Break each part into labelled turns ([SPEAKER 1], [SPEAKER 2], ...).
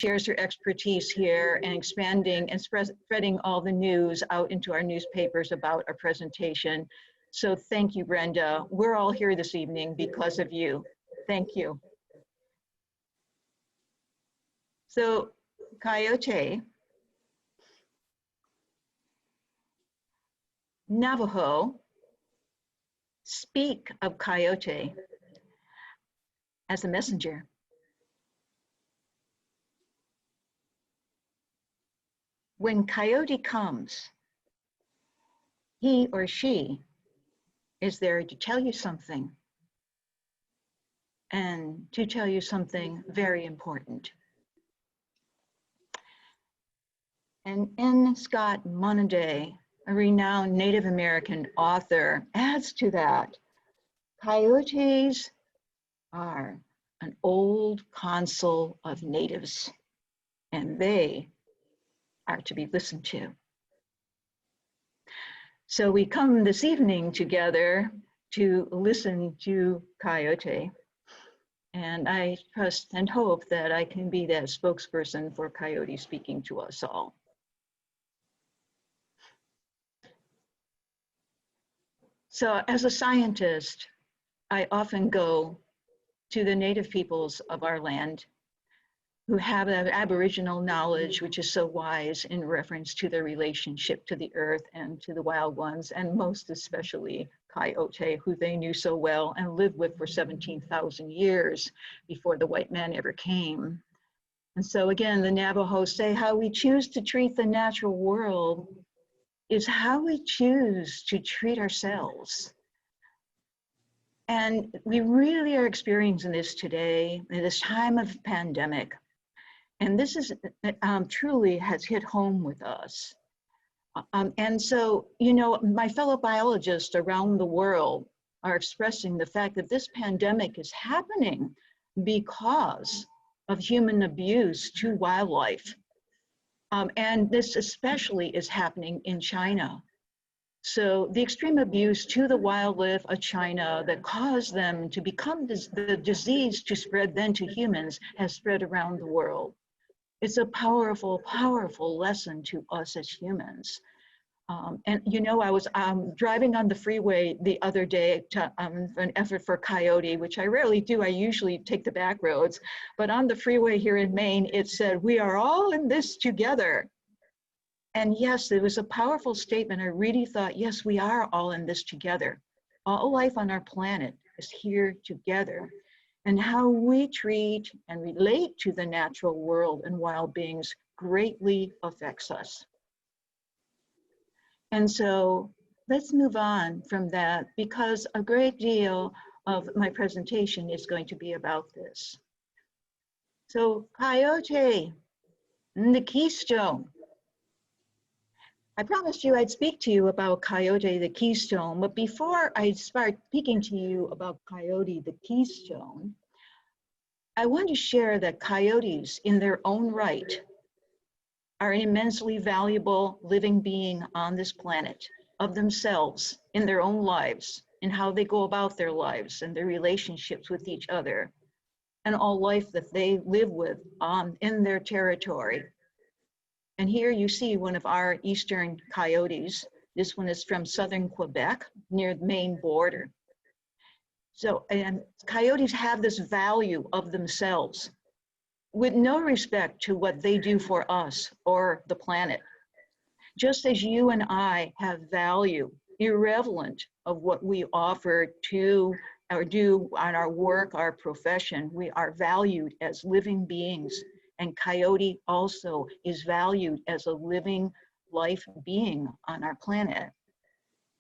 [SPEAKER 1] shares her expertise here and expanding and spreading all the news out into our newspapers about our presentation. So thank you, Brenda. We're all here this evening because of you. Thank you. So Coyote, Navajo speak of Coyote as a messenger. When Coyote comes, he or she is there to tell you something, and to tell you something very important. And N. Scott Monaday, a renowned Native American author, adds to that, coyotes are an old council of natives, and they are to be listened to. So we come this evening together to listen to Coyote, and I trust and hope that I can be that spokesperson for Coyote speaking to us all. So as a scientist, I often go to the native peoples of our land who have that Aboriginal knowledge, which is so wise in reference to their relationship to the earth and to the wild ones, and most especially Coyote, who they knew so well and lived with for 17,000 years before the white man ever came. And so again, the Navajo say how we choose to treat the natural world is how we choose to treat ourselves. And we really are experiencing this today, in this time of pandemic. And this is truly has hit home with us. And so, you know, my fellow biologists around the world are expressing the fact that this pandemic is happening because of human abuse to wildlife. And this especially is happening in China. So the extreme abuse to the wildlife of China that caused them to become the disease to spread then to humans has spread around the world. It's a powerful, powerful lesson to us as humans. And you know, I was driving on the freeway the other day to an effort for Coyote, which I rarely do. I usually take the back roads. But on the freeway here in Maine, it said, "We are all in this together." And yes, it was a powerful statement. I really thought, yes, we are all in this together. All life on our planet is here together. And how we treat and relate to the natural world and wild beings greatly affects us. And so let's move on from that, because a great deal of my presentation is going to be about this. So Coyote, the Keystone. I promised you I'd speak to you about Coyote the Keystone, but before I start speaking to you about Coyote the Keystone, I want to share that coyotes in their own right are an immensely valuable living being on this planet, of themselves, in their own lives, in how they go about their lives and their relationships with each other, and all life that they live with in their territory. And here you see one of our eastern coyotes. This one is from southern Quebec, near the Maine border. So, and coyotes have this value of themselves with no respect to what they do for us or the planet. Just as you and I have value, irrelevant of what we offer to or do on our work, our profession, we are valued as living beings. And Coyote also is valued as a living life being on our planet.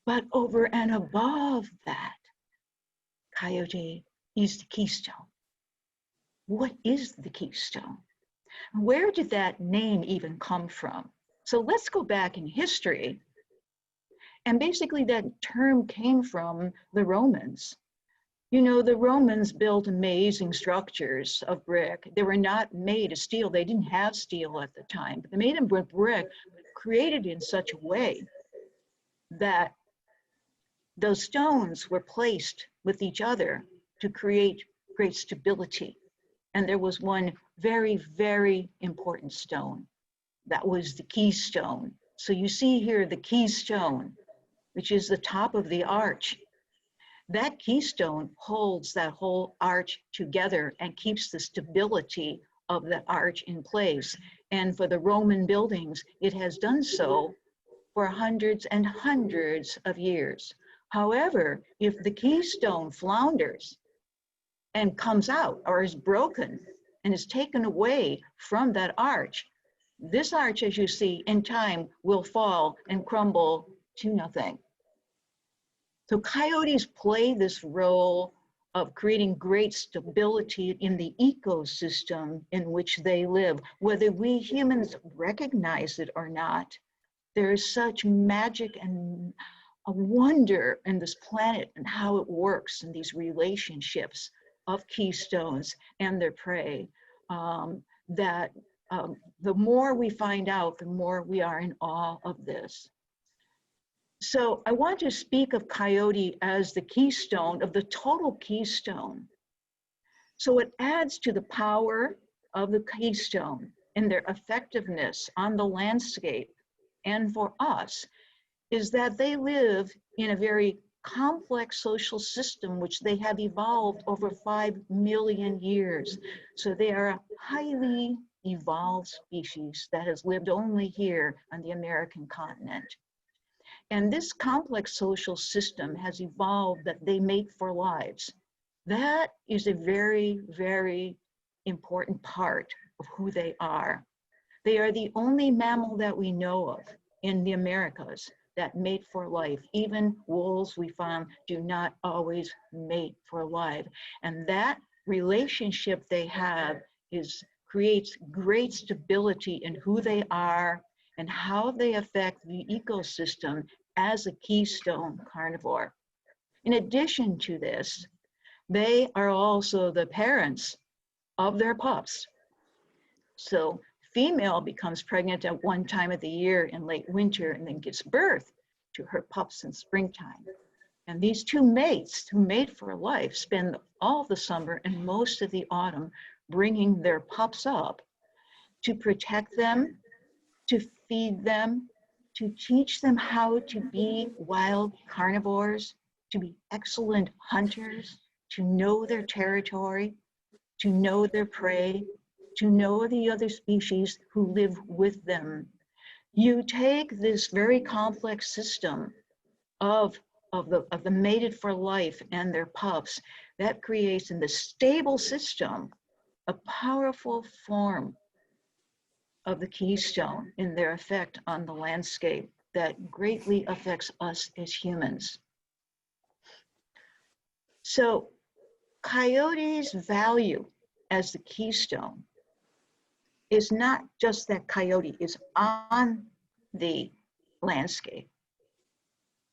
[SPEAKER 1] But over and above that, Coyote is the keystone. What is the keystone? Where did that name even come from? So let's go back in history. And basically that term came from the Romans. You know, the Romans built amazing structures of brick. They were not made of steel. They didn't have steel at the time, but they made them with brick, created in such a way that those stones were placed with each other to create great stability. And there was one very, very important stone. That was the keystone. So you see here the keystone, which is the top of the arch. That keystone holds that whole arch together and keeps the stability of the arch in place. And for the Roman buildings, it has done so for hundreds and hundreds of years. However, if the keystone flounders and comes out or is broken and is taken away from that arch, this arch, as you see, in time will fall and crumble to nothing. So coyotes play this role of creating great stability in the ecosystem in which they live. Whether we humans recognize it or not, there is such magic and a wonder in this planet and how it works in these relationships of keystones and their prey, that the more we find out, the more we are in awe of this. So I want to speak of coyote as the keystone of the total keystone. So it adds to the power of the keystone and their effectiveness on the landscape and for us is that they live in a very complex social system which they have evolved over 5 million years. So they are a highly evolved species that has lived only here on the American continent. And this complex social system has evolved that they mate for lives. That is a very, very important part of who they are. They are the only mammal that we know of in the Americas that mate for life. Even wolves, we found, do not always mate for life. And that relationship they have creates great stability in who they are and how they affect the ecosystem as a keystone carnivore. In addition to this, they are also the parents of their pups. So female becomes pregnant at one time of the year in late winter and then gives birth to her pups in springtime. And these two mates who mate for life spend all the summer and most of the autumn bringing their pups up to protect them, to feed them, to teach them how to be wild carnivores, to be excellent hunters, to know their territory, to know their prey, to know the other species who live with them. You take this very complex system of the mated for life and their pups, that creates in the stable system a powerful form of the keystone in their effect on the landscape that greatly affects us as humans. So coyotes' value as the keystone is not just that coyote is on the landscape,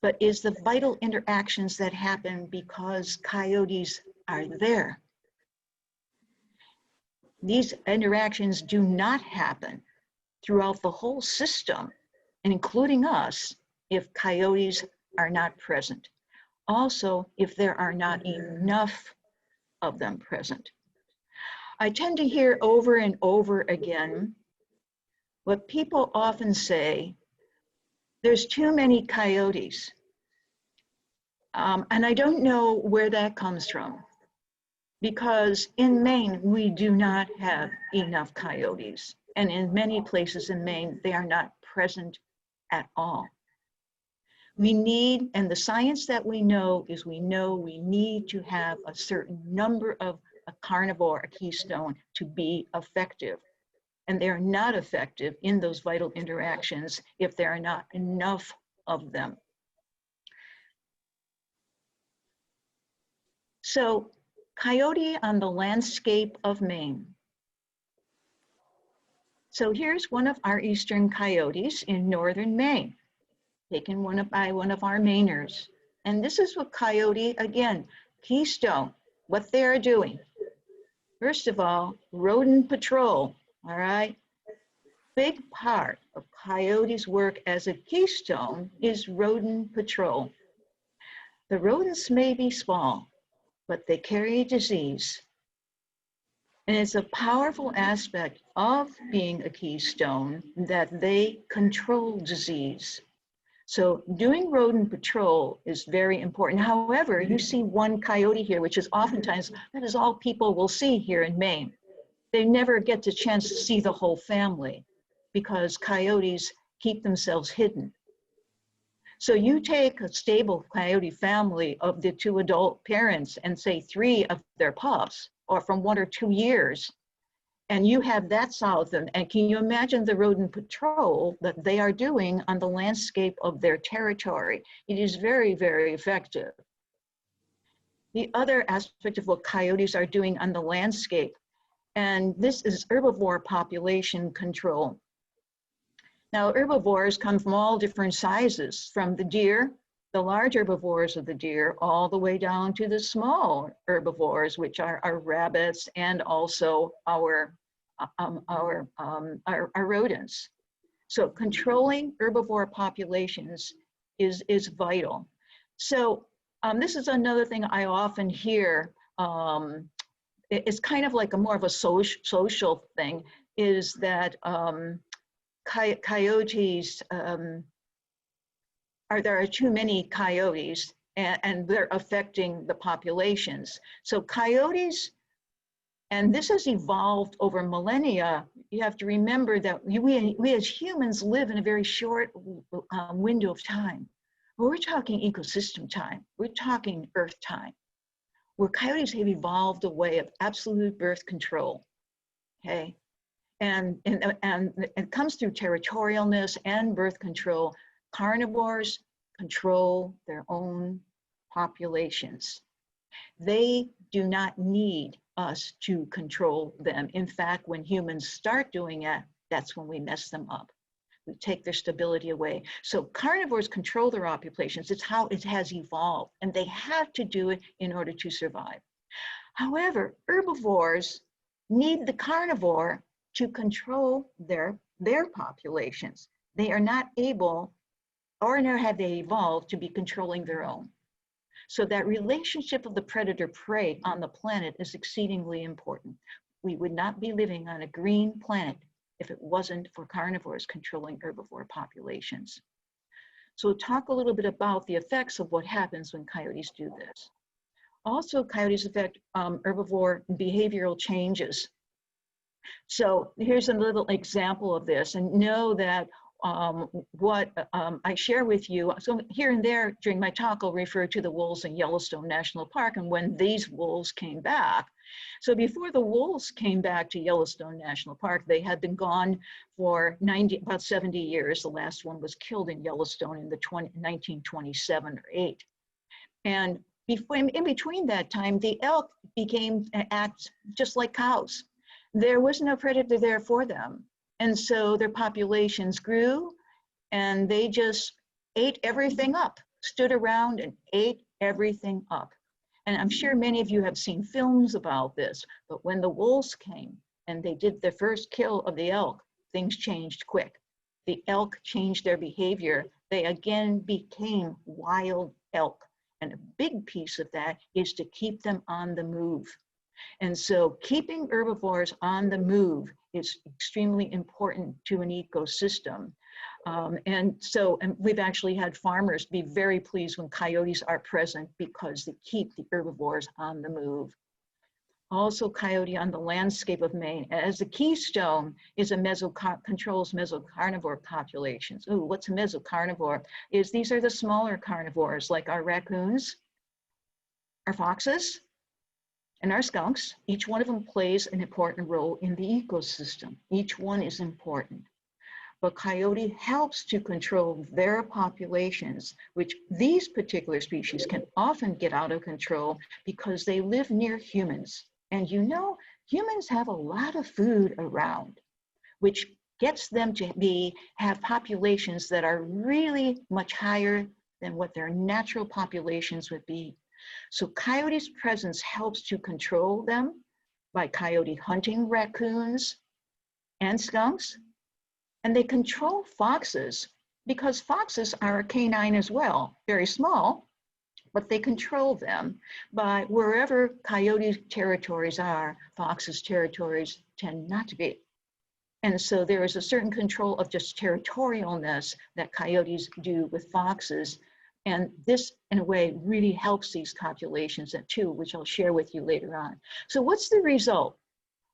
[SPEAKER 1] but is the vital interactions that happen because coyotes are there. These interactions do not happen throughout the whole system, and including us, if coyotes are not present. Also, if there are not enough of them present. I tend to hear over and over again what people often say, there's too many coyotes. And I don't know where that comes from, because in Maine, we do not have enough coyotes. And in many places in Maine, they are not present at all. We need, and the science that we know is we need to have a certain number of a carnivore, a keystone, to be effective. And they are not effective in those vital interactions if there are not enough of them. So, coyote on the landscape of Maine. So here's one of our eastern coyotes in northern Maine, taken by one of our Mainers. And this is what coyote, again, keystone, what they're doing. First of all, rodent patrol, all right? Big part of coyotes' work as a keystone is rodent patrol. The rodents may be small, but they carry disease. And it's a powerful aspect of being a keystone that they control disease. So doing rodent patrol is very important. However, you see one coyote here, which is oftentimes, that is all people will see here in Maine. They never get the chance to see the whole family because coyotes keep themselves hidden. So you take a stable coyote family of the 2 adult parents and say 3 of their pups, or from 1 or 2 years, and you have that solve them. And can you imagine the rodent patrol that they are doing on the landscape of their territory? It is very, very effective. The other aspect of what coyotes are doing on the landscape, and this is herbivore population control. Now, herbivores come from all different sizes, from the deer, the large herbivores of the deer, all the way down to the small herbivores, which are our rabbits and also our rodents. So controlling herbivore populations is vital. So this is another thing I often hear. It's kind of like more of a social thing, is that coyotes, there are too many coyotes and they're affecting the populations. So coyotes, and this has evolved over millennia. You have to remember that we as humans live in a very short window of time. We're talking ecosystem time. We're talking Earth time, where coyotes have evolved a way of absolute birth control, okay? And it comes through territorialness and birth control. Carnivores control their own populations. They do not need us to control them. In fact, when humans start doing it, that's when we mess them up. We take their stability away. So carnivores control their populations. It's how it has evolved, and they have to do it in order to survive. However, herbivores need the carnivore to control their populations. They are not able, or nor have they evolved to be controlling their own. So that relationship of the predator-prey on the planet is exceedingly important. We would not be living on a green planet if it wasn't for carnivores controlling herbivore populations. So we'll talk a little bit about the effects of what happens when coyotes do this. Also, coyotes affect herbivore behavioral changes. So here's a little example of this, and know that what I share with you, so here and there during my talk, I'll refer to the wolves in Yellowstone National Park and when these wolves came back. So before the wolves came back to Yellowstone National Park, they had been gone for about 70 years. The last one was killed in Yellowstone in the 1927 or 8. And in between that time, the elk act just like cows. There was no predator there for them. And so their populations grew and they just ate everything up, stood around and ate everything up. And I'm sure many of you have seen films about this, but when the wolves came and they did their first kill of the elk, things changed quick. The elk changed their behavior. They again became wild elk. And a big piece of that is to keep them on the move. And so keeping herbivores on the move is extremely important to an ecosystem. And we've actually had farmers be very pleased when coyotes are present because they keep the herbivores on the move. Also, coyote on the landscape of Maine as a keystone is controls mesocarnivore populations. Ooh, what's a mesocarnivore? These are the smaller carnivores like our raccoons, our foxes, and our skunks. Each one of them plays an important role in the ecosystem. Each one is important. But coyote helps to control their populations, which these particular species can often get out of control because they live near humans. And you know, humans have a lot of food around, which gets them to have populations that are really much higher than what their natural populations would be. So coyote's presence helps to control them by coyote hunting raccoons and skunks. And they control foxes because foxes are a canine as well, very small, but they control them by wherever coyote territories are, foxes' territories tend not to be. And so there is a certain control of just territorialness that coyotes do with foxes. And this, in a way, really helps these copulations too, which I'll share with you later on. So what's the result?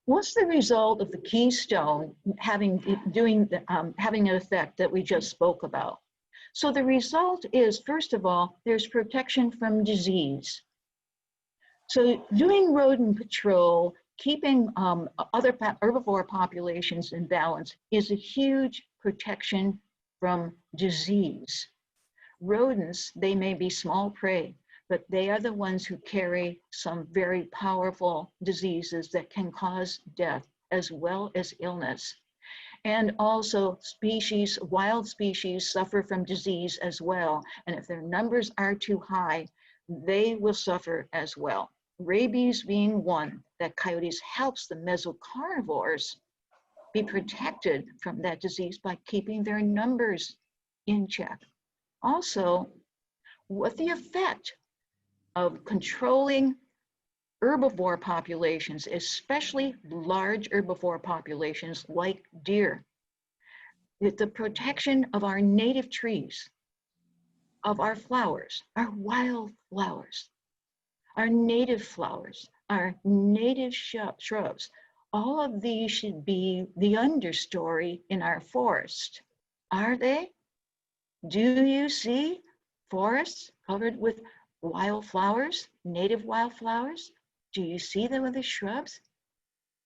[SPEAKER 1] What's the result of the keystone having an effect that we just spoke about? So the result is, first of all, there's protection from disease. So doing rodent patrol, keeping other herbivore populations in balance is a huge protection from disease. Rodents, they may be small prey, but they are the ones who carry some very powerful diseases that can cause death as well as illness. And also species, wild species suffer from disease as well. And if their numbers are too high, they will suffer as well. Rabies being one that coyotes helps the mesocarnivores be protected from that disease by keeping their numbers in check. Also, what the effect of controlling herbivore populations, especially large herbivore populations like deer, with the protection of our native trees, of our flowers, our wild flowers, our native flowers, our native shrubs. All of these should be the understory in our forest. Are they? Do you see forests covered with wildflowers, native wildflowers? Do you see them with the shrubs?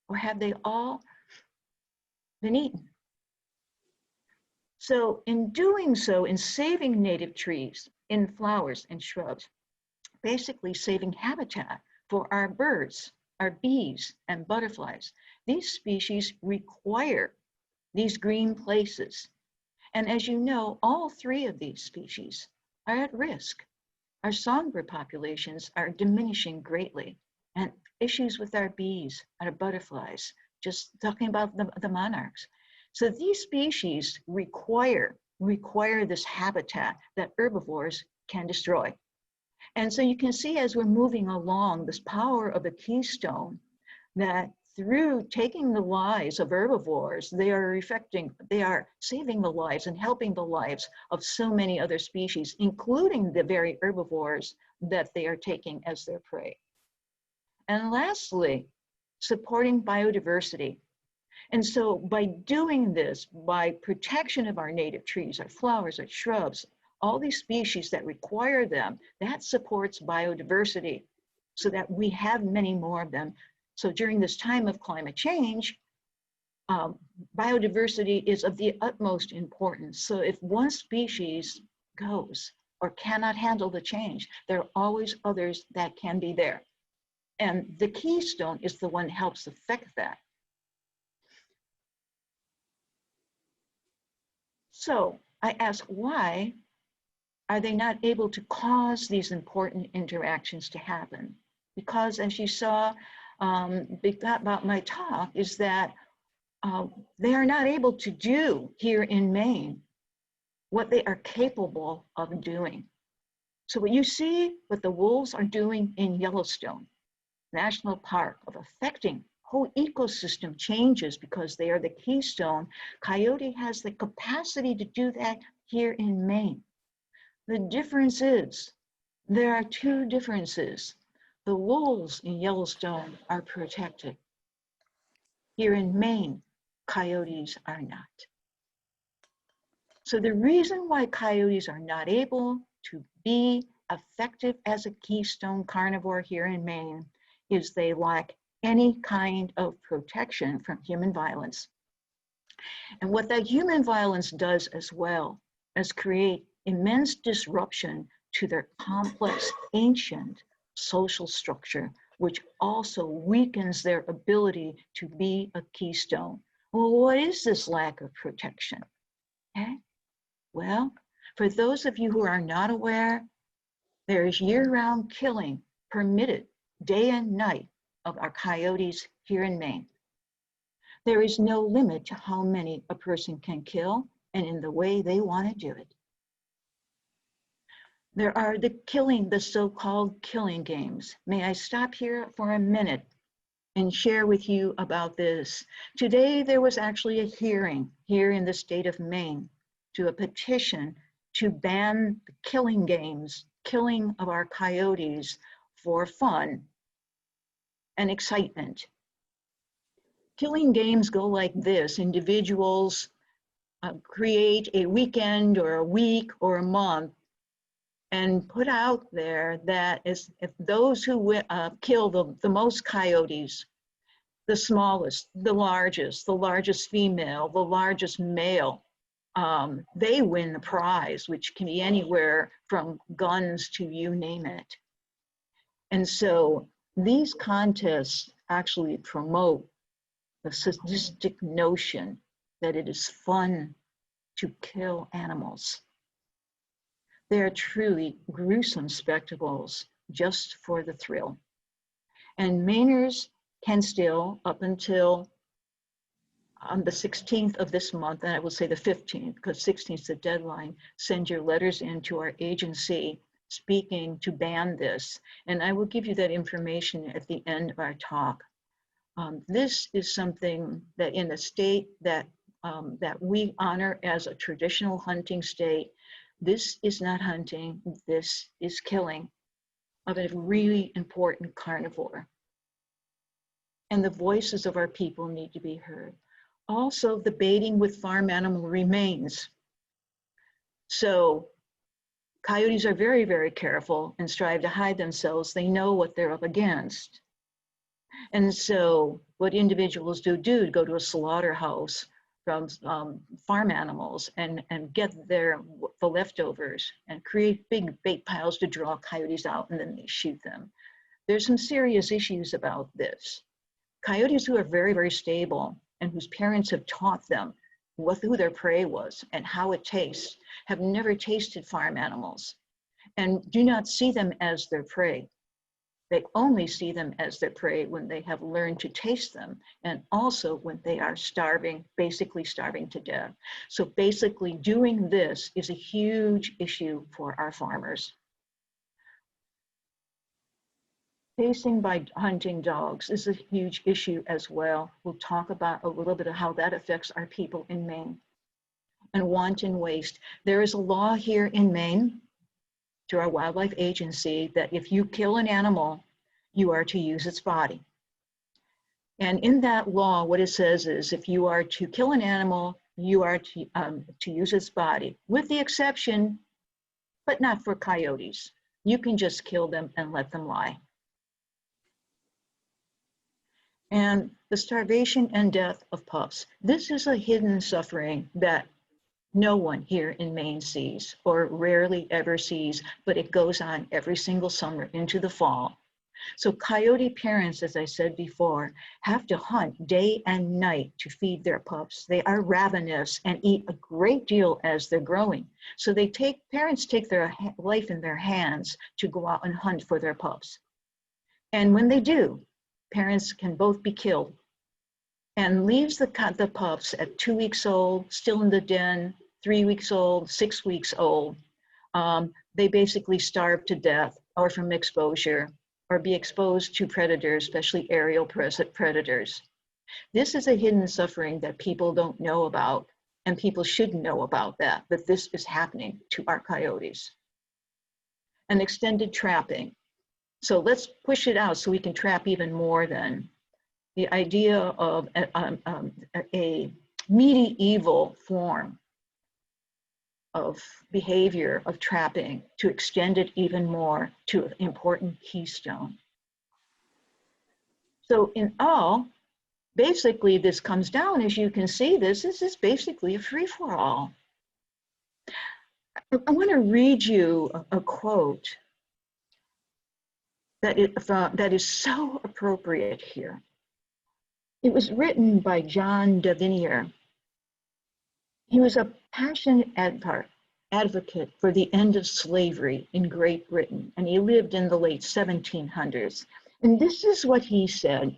[SPEAKER 1] Or have they all been eaten? So in doing so, in saving native trees, in flowers and shrubs, basically saving habitat for our birds, our bees and butterflies, these species require these green places. And as you know, all three of these species are at risk. Our songbird populations are diminishing greatly, and issues with our bees, our butterflies, just talking about the monarchs. So these species require this habitat that herbivores can destroy. And so you can see as we're moving along this power of the keystone, that through taking the lives of herbivores, they are saving the lives and helping the lives of so many other species, including the very herbivores that they are taking as their prey. And lastly, supporting biodiversity. And so by doing this, by protection of our native trees, our flowers, our shrubs, all these species that require them, that supports biodiversity so that we have many more of them. So during this time of climate change, biodiversity is of the utmost importance. So if one species goes or cannot handle the change, there are always others that can be there. And the keystone is the one that helps affect that. So I ask, why are they not able to cause these important interactions to happen? Because as you saw, about my talk is that they are not able to do here in Maine what they are capable of doing. So what you see what the wolves are doing in Yellowstone National Park, of affecting whole ecosystem changes because they are the keystone, Coyote has the capacity to do that here in Maine. The difference is, there are two differences. The wolves in Yellowstone are protected. Here in Maine, coyotes are not. So the reason why coyotes are not able to be effective as a keystone carnivore here in Maine is they lack any kind of protection from human violence. And what that human violence does as well is create immense disruption to their complex, ancient social structure, which also weakens their ability to be a keystone. Well, what is this lack of protection? Okay. Well, for those of you who are not aware, there is year-round killing permitted day and night of our coyotes here in Maine. There is no limit to how many a person can kill and in the way they want to do it. There are the so-called killing games. May I stop here for a minute and share with you about this? Today, there was actually a hearing here in the state of Maine to a petition to ban the killing games, killing of our coyotes for fun and excitement. Killing games go like this. Individuals create a weekend or a week or a month and put out there that if those who kill the most coyotes, the smallest, the largest female, the largest male, they win the prize, which can be anywhere from guns to you name it. And so these contests actually promote the sadistic notion that it is fun to kill animals. They are truly gruesome spectacles just for the thrill. And Mainers can still, up until the 16th of this month, and I will say the 15th, because 16th is the deadline, send your letters in to our agency speaking to ban this. And I will give you that information at the end of our talk. This is something that in a state that we honor as a traditional hunting state, this is not hunting, this is killing of a really important carnivore. And the voices of our people need to be heard. Also, the baiting with farm animal remains. So coyotes are very, very careful and strive to hide themselves. They know what they're up against. And so what individuals do go to a slaughterhouse from farm animals and get the leftovers and create big bait piles to draw coyotes out, and then they shoot them. There's some serious issues about this. Coyotes who are very, very stable and whose parents have taught them who their prey was and how it tastes have never tasted farm animals and do not see them as their prey. They only see them as their prey when they have learned to taste them, and also when they are starving, basically starving to death. So basically doing this is a huge issue for our farmers. Pacing by hunting dogs is a huge issue as well. We'll talk about a little bit of how that affects our people in Maine. And wanton waste. There is a law here in Maine to our wildlife agency that if you kill an animal, you are to use its body. And in that law, what it says is if you are to kill an animal, you are to use its body, with the exception, but not for coyotes. You can just kill them and let them lie. And the starvation and death of pups. This is a hidden suffering that no one here in Maine sees, or rarely ever sees, but it goes on every single summer into the fall. So coyote parents, as I said before, have to hunt day and night to feed their pups. They are ravenous and eat a great deal as they're growing. So parents take their life in their hands to go out and hunt for their pups. And when they do, parents can both be killed, and leaves the pups at 2 weeks old, still in the den, 3 weeks old, 6 weeks old. They basically starve to death or from exposure or be exposed to predators, especially aerial predators. This is a hidden suffering that people don't know about, and people should know about that this is happening to our coyotes. And extended trapping. So let's push it out so we can trap even more then. The idea of a medieval form of behavior of trapping to extend it even more to an important keystone. So in all, basically this comes down, as you can see, this is basically a free-for-all. I want to read you a quote that is so appropriate here. It was written by John Davinier. He was a passionate advocate for the end of slavery in Great Britain, and he lived in the late 1700s. And this is what he said: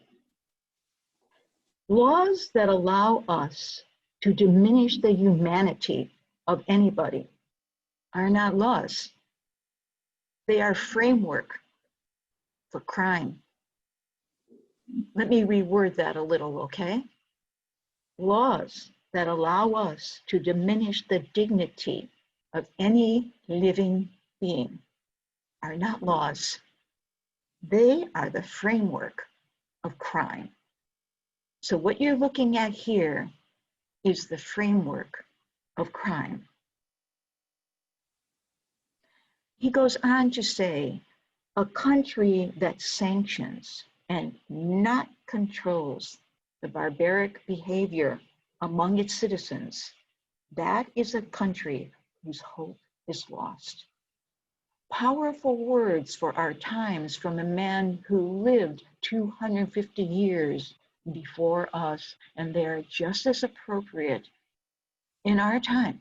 [SPEAKER 1] laws that allow us to diminish the humanity of anybody are not laws. They are framework for crime. Let me reword that a little, okay? Laws that allow us to diminish the dignity of any living being are not laws. They are the framework of crime. So what you're looking at here is the framework of crime. He goes on to say, a country that sanctions and not controls the barbaric behavior among its citizens, that is a country whose hope is lost. Powerful words for our times from a man who lived 250 years before us, and they are just as appropriate in our time.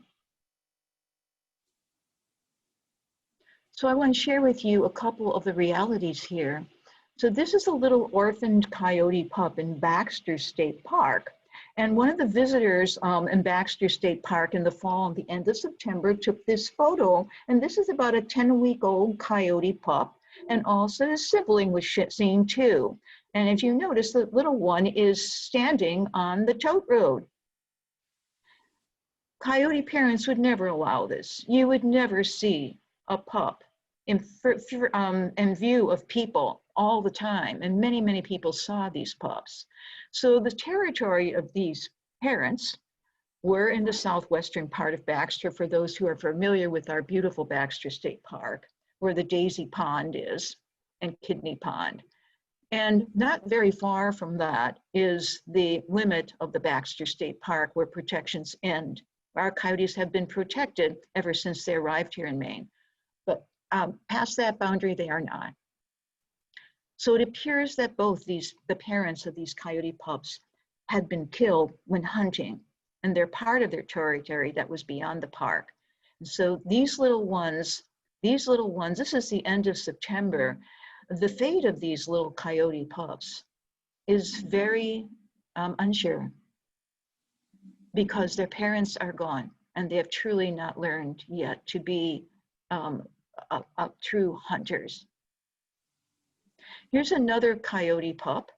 [SPEAKER 1] So I want to share with you a couple of the realities here. So this is a little orphaned coyote pup in Baxter State Park. And one of the visitors in Baxter State Park in the fall, at the end of September, took this photo. And this is about a 10-week-old coyote pup. And also the sibling was seen too. And if you notice, the little one is standing on the tote road. Coyote parents would never allow this. You would never see a pup in view of people all the time, and many, many people saw these pups. So the territory of these parents were in the southwestern part of Baxter, for those who are familiar with our beautiful Baxter State Park, where the Daisy Pond is and Kidney Pond. And not very far from that is the limit of the Baxter State Park where protections end. Our coyotes have been protected ever since they arrived here in Maine. But past that boundary, they are not. So it appears that both the parents of these coyote pups had been killed when hunting, and they're part of their territory that was beyond the park. And so these little ones, this is the end of September. The fate of these little coyote pups is very unsure, because their parents are gone and they have truly not learned yet to be true hunters. Here's another coyote pup.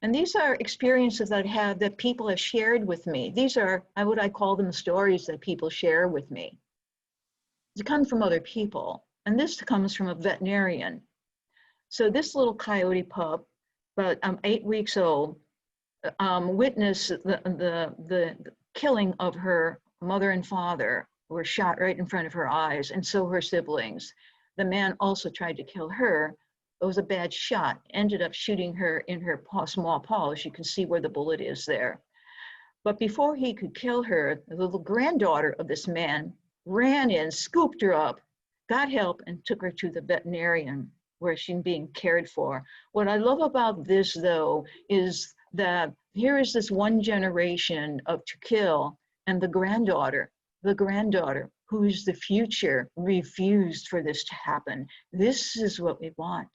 [SPEAKER 1] And these are experiences that people have shared with me. These are, what I call them, stories that people share with me. They come from other people. And this comes from a veterinarian. So this little coyote pup, about 8 weeks old, witnessed the killing of her mother and father, were shot right in front of her eyes, and so her siblings. The man also tried to kill her. It was a bad shot, ended up shooting her in her small paw, as you can see where the bullet is there. But before he could kill her, the little granddaughter of this man ran in, scooped her up, got help, and took her to the veterinarian where she's being cared for. What I love about this, though, is that here is this one generation of to kill, and the granddaughter, who is the future, refused for this to happen. This is what we want.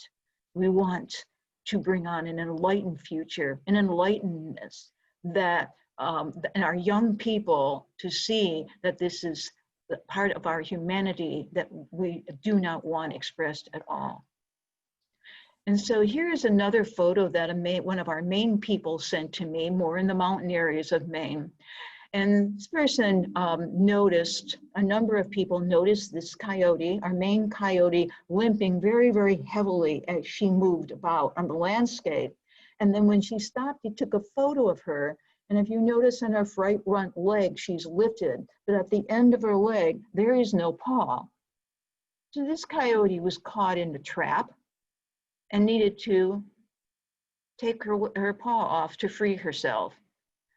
[SPEAKER 1] We want to bring on an enlightened future, an enlightenedness that and our young people to see that this is the part of our humanity that we do not want expressed at all. And so here's another photo that one of our Maine people sent to me, more in the mountain areas of Maine. And this person noticed, a number of people noticed this coyote, our Maine coyote, limping very, very heavily as she moved about on the landscape. And then when she stopped, he took a photo of her. And if you notice in her right front leg, she's lifted, but at the end of her leg, there is no paw. So this coyote was caught in the trap and needed to take her paw off to free herself.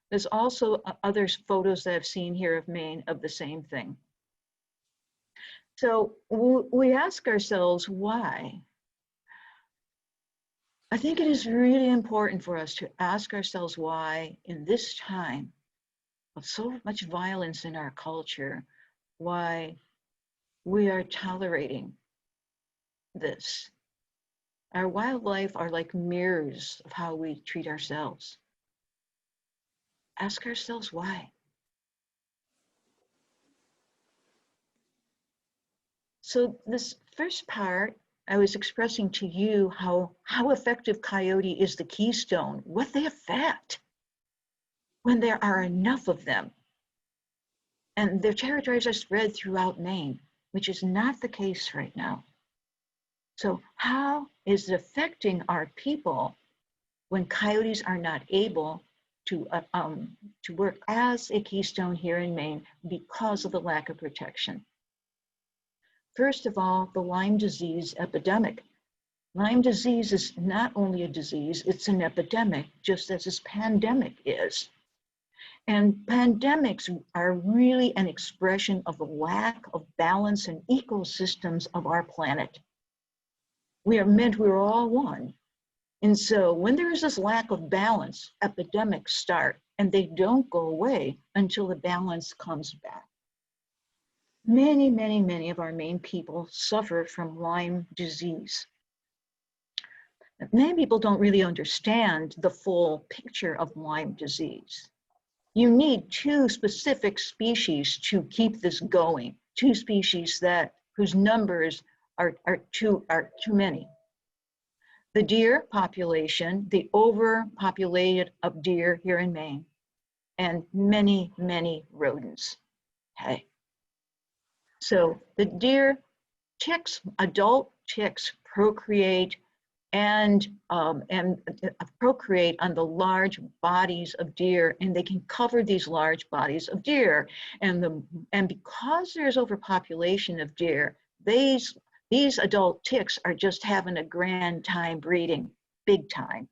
[SPEAKER 1] There's also other photos that I've seen here of Maine of the same thing. So we ask ourselves why. I think it is really important for us to ask ourselves why, in this time of so much violence in our culture, why we are tolerating this. Our wildlife are like mirrors of how we treat ourselves. Ask ourselves why. So this first part, I was expressing to you how effective coyote is the keystone, what they affect when there are enough of them. And their territories are spread throughout Maine, which is not the case right now. So how is it affecting our people when coyotes are not able to work as a keystone here in Maine because of the lack of protection? First of all, the Lyme disease epidemic. Lyme disease is not only a disease, it's an epidemic, just as this pandemic is. And pandemics are really an expression of the lack of balance in ecosystems of our planet. We're all one. And so when there is this lack of balance, epidemics start, and they don't go away until the balance comes back. Many, many, many of our Maine people suffer from Lyme disease. Many people don't really understand the full picture of Lyme disease. You need two specific species to keep this going, two species whose numbers are too many. The deer population, the overpopulated of deer here in Maine, and many, many rodents. Okay. So the deer ticks, adult ticks procreate and procreate on the large bodies of deer, and they can cover these large bodies of deer. And because there's overpopulation of deer, these adult ticks are just having a grand time breeding, big time,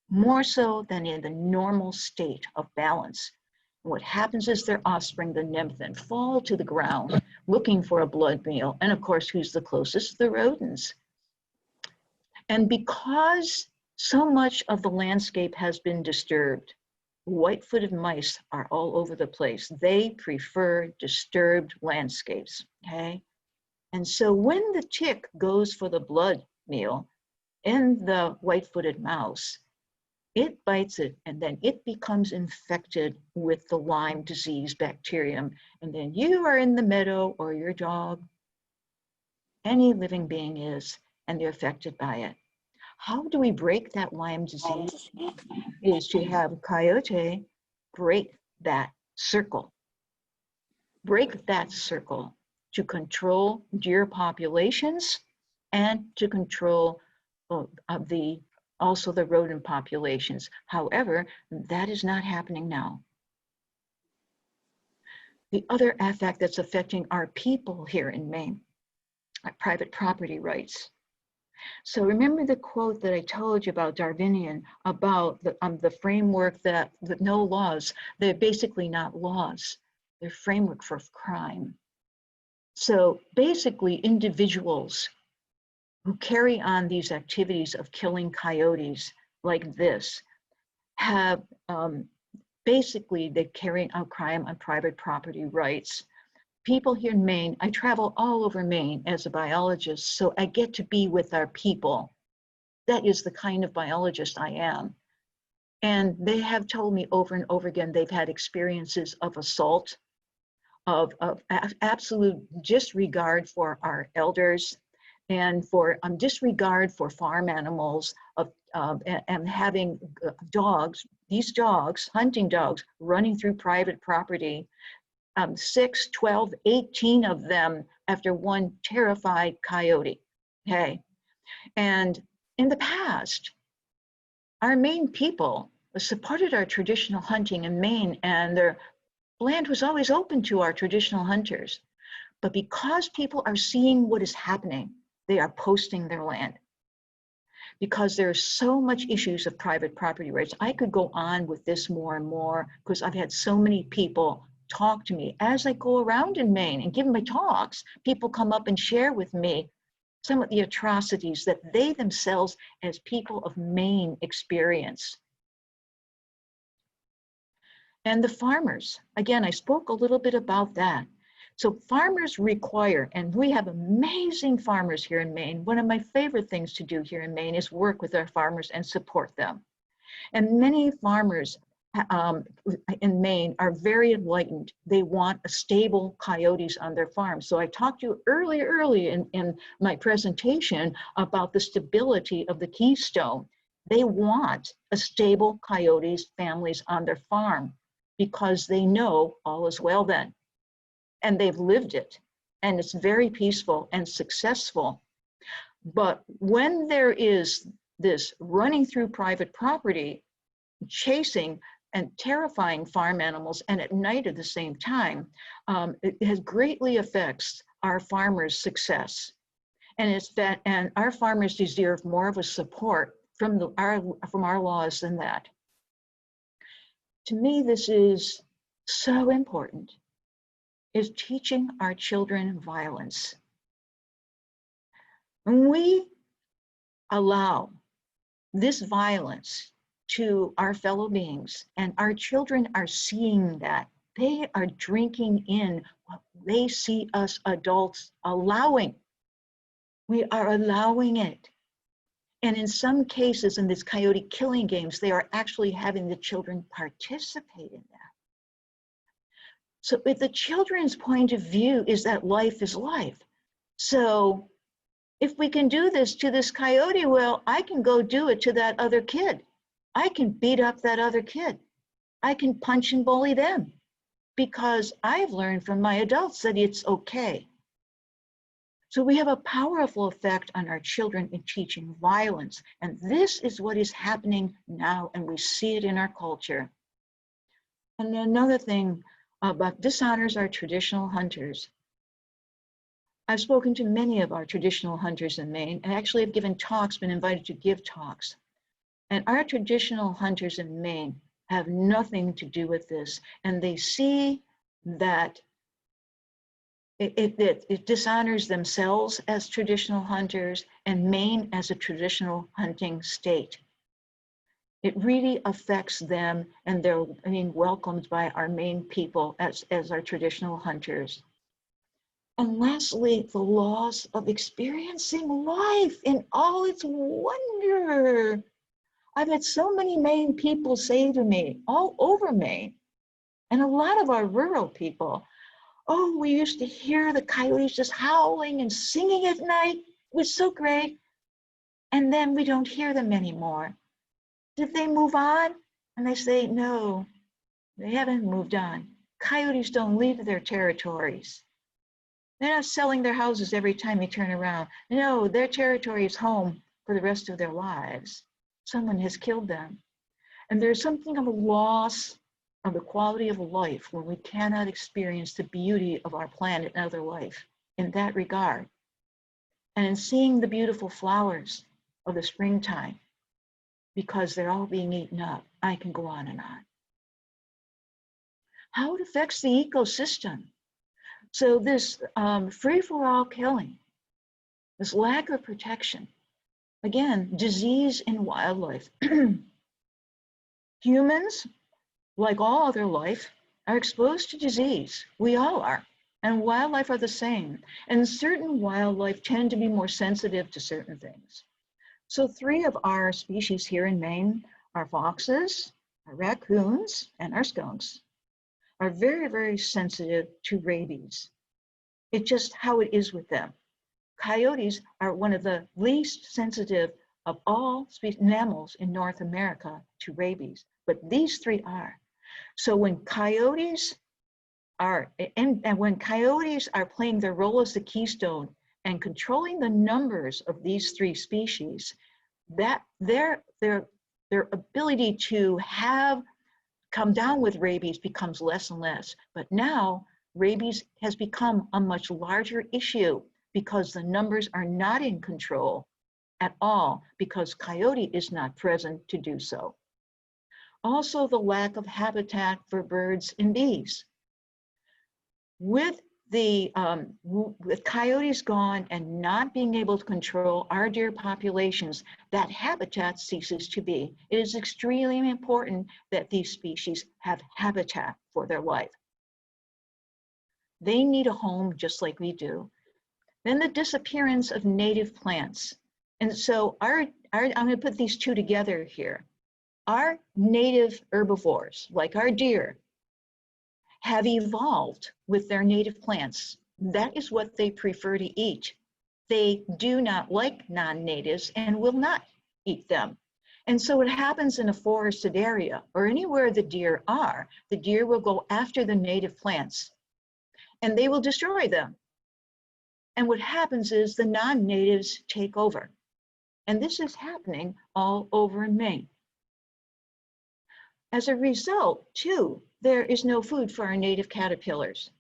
[SPEAKER 1] more so than in the normal state of balance. What happens is their offspring, the nymph, then fall to the ground looking for a blood meal. And of course, who's the closest? The rodents. And because so much of the landscape has been disturbed, white-footed mice are all over the place. They prefer disturbed landscapes, okay? And so when the tick goes for the blood meal in the white-footed mouse, it bites it, and then it becomes infected with the Lyme disease bacterium. And then you are in the meadow, or your dog, any living being is, and they're affected by it. How do we break that Lyme disease? Is to have coyote break that circle. Break that circle to control deer populations and to control also the rodent populations. However, that is not happening now. The other effect that's affecting our people here in Maine are private property rights. So remember the quote that I told you about Darwinian, about the framework that no laws, they're basically not laws, they're framework for crime. So basically individuals who carry on these activities of killing coyotes like this have basically they're carrying out crime on private property rights. People here in Maine, I travel all over Maine as a biologist, so I get to be with our people. That is the kind of biologist I am. And they have told me over and over again, they've had experiences of assault, of absolute disregard for our elders, and for disregard for farm animals, and having dogs, these dogs, hunting dogs, running through private property, 6, 12, 18 of them after one terrified coyote, okay? And in the past, our Maine people supported our traditional hunting in Maine, and their land was always open to our traditional hunters. But because people are seeing what is happening, they are posting their land. Because there's so much issues of private property rights. I could go on with this more and more because I've had so many people talk to me as I go around in Maine and give my talks. People come up and share with me some of the atrocities that they themselves as people of Maine experience. And the farmers, again, I spoke a little bit about that. So farmers require, and we have amazing farmers here in Maine. One of my favorite things to do here in Maine is work with our farmers and support them. And many farmers in Maine are very enlightened. They want stable coyotes on their farm. So I talked to you early in my presentation about the stability of the Keystone. They want a stable coyotes families on their farm because they know all is well then. And they've lived it. And it's very peaceful and successful. But when there is this running through private property, chasing and terrifying farm animals, and at night at the same time, it has greatly affects our farmers' success. And and our farmers deserve more of a support from our laws than that. To me, this is so important, is teaching our children violence. When we allow this violence to our fellow beings, and our children are seeing that, they are drinking in what they see us adults allowing. We are allowing it. And in some cases, in these coyote killing games, they are actually having the children participate in that. So if the children's point of view is that life is life, so if we can do this to this coyote, well, I can go do it to that other kid. I can beat up that other kid. I can punch and bully them because I've learned from my adults that it's okay. So we have a powerful effect on our children in teaching violence. And this is what is happening now, and we see it in our culture. And another thing about dishonors our traditional hunters. I've spoken to many of our traditional hunters in Maine, and actually have given talks, been invited to give talks. And our traditional hunters in Maine have nothing to do with this. And they see that it dishonors themselves as traditional hunters and Maine as a traditional hunting state. It really affects them, and they're being welcomed by our Maine people as our traditional hunters. And lastly, the loss of experiencing life in all its wonder. I've had so many Maine people say to me, all over Maine, and a lot of our rural people, oh, we used to hear the coyotes just howling and singing at night. It was so great. And then we don't hear them anymore. Did they move on? And they say, no, they haven't moved on. Coyotes don't leave their territories. They're not selling their houses every time you turn around. No, their territory is home for the rest of their lives. Someone has killed them. And there's something of a loss of the quality of life when we cannot experience the beauty of our planet and other life in that regard. And in seeing the beautiful flowers of the springtime, because they're all being eaten up, I can go on and on. How it affects the ecosystem. So this free-for-all killing, this lack of protection, again, disease in wildlife. Humans, like all other life, are exposed to disease. We all are. And wildlife are the same. And certain wildlife tend to be more sensitive to certain things. So 3 of our species here in Maine, our foxes, our raccoons, and our skunks, are very, very sensitive to rabies. It's just how it is with them. Coyotes are one of the least sensitive of all mammals in North America to rabies, but these 3 are. So when coyotes are, and when coyotes are playing their role as the keystone and controlling the numbers of these 3 species, that their ability to come down with rabies becomes less and less. But now rabies has become a much larger issue because the numbers are not in control at all because coyote is not present to do so. Also, the lack of habitat for birds and bees. With coyotes gone and not being able to control our deer populations, that habitat ceases to be. It is extremely important that these species have habitat for their life. They need a home just like we do. Then the disappearance of native plants. And so I'm going to put these 2 together here. Our native herbivores, like our deer, have evolved with their native plants. That is what they prefer to eat. They do not like non-natives and will not eat them. And so what happens in a forested area or anywhere the deer are, the deer will go after the native plants and they will destroy them. And what happens is the non-natives take over. And this is happening all over Maine. As a result, too, there is no food for our native caterpillars.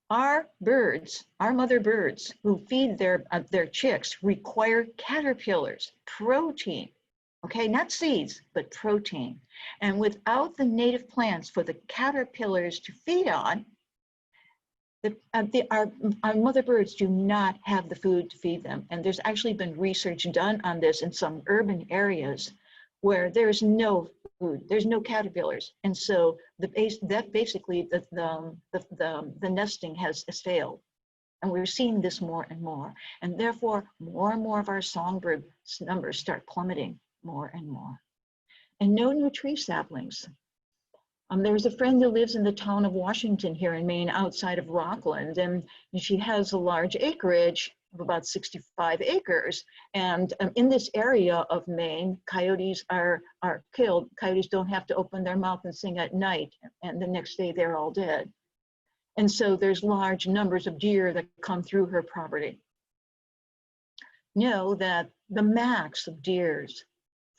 [SPEAKER 1] Our birds, our mother birds who feed their chicks require caterpillars, protein, okay, not seeds, but protein. And without the native plants for the caterpillars to feed on, our mother birds do not have the food to feed them. And there's actually been research done on this in some urban areas where there's no food, there's no caterpillars. And so basically the nesting has failed. And we're seeing this more and more. And therefore, more and more of our songbird numbers start plummeting more and more. And no new tree saplings. There's a friend who lives in the town of Washington here in Maine, outside of Rockland, and she has a large acreage of about 65 acres. And in this area of Maine, coyotes are killed. Coyotes don't have to open their mouth and sing at night, and the next day they're all dead. And so there's large numbers of deer that come through her property. Know that the max of deers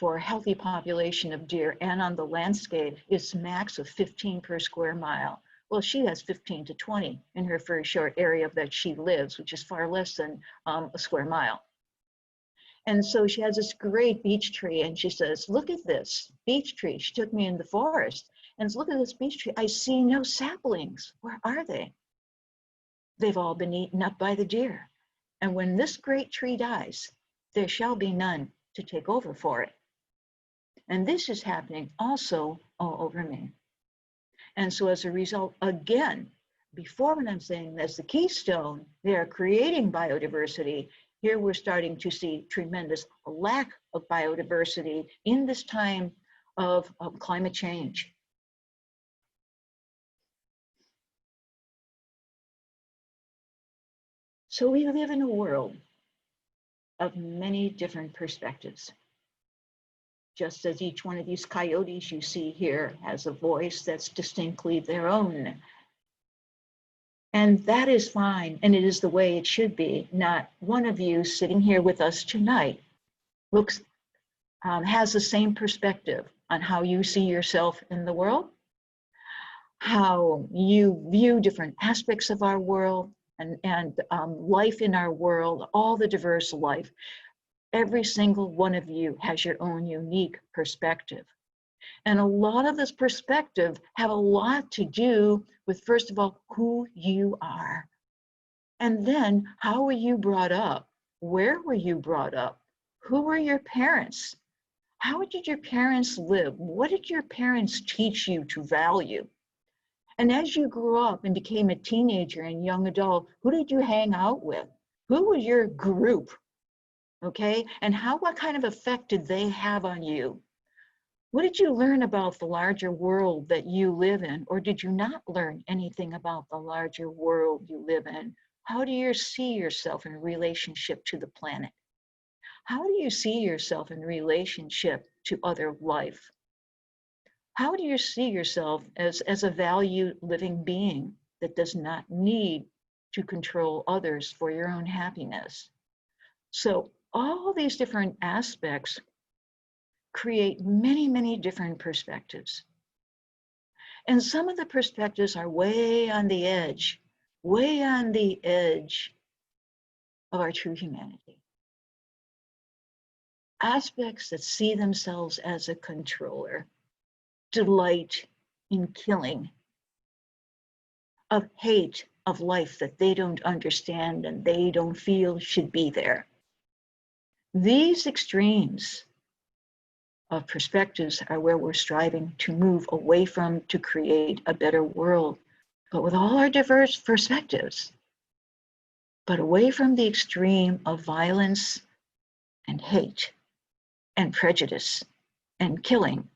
[SPEAKER 1] for a healthy population of deer and on the landscape is max of 15 per square mile. Well, she has 15 to 20 in her very short area that she lives, which is far less than a square mile. And so she has this great beech tree, and she says, look at this beech tree. She took me in the forest and says, look at this beech tree. I see no saplings. Where are they? They've all been eaten up by the deer. And when this great tree dies, there shall be none to take over for it. And this is happening also all over Maine. And so as a result, again, before when I'm saying that's the keystone, they are creating biodiversity. Here we're starting to see tremendous lack of biodiversity in this time of climate change. So we live in a world of many different perspectives. Just as each one of these coyotes you see here has a voice that's distinctly their own. And that is fine, and it is the way it should be. Not one of you sitting here with us tonight has the same perspective on how you see yourself in the world, how you view different aspects of our world and life in our world, all the diverse life. Every single one of you has your own unique perspective. And a lot of this perspective have a lot to do with, first of all, who you are. And then how were you brought up? Where were you brought up? Who were your parents? How did your parents live? What did your parents teach you to value? And as you grew up and became a teenager and young adult, who did you hang out with? Who was your group? Okay, and what kind of effect did they have on you? What did you learn about the larger world that you live in, or did you not learn anything about the larger world you live in? How do you see yourself in relationship to the planet? How do you see yourself in relationship to other life? How do you see yourself as a valued living being that does not need to control others for your own happiness? So all these different aspects create many, many different perspectives. And some of the perspectives are way on the edge of our true humanity. Aspects that see themselves as a controller, delight in killing, of hate of life that they don't understand and they don't feel should be there. These extremes of perspectives are where we're striving to move away from to create a better world, but with all our diverse perspectives, but away from the extreme of violence and hate and prejudice and killing.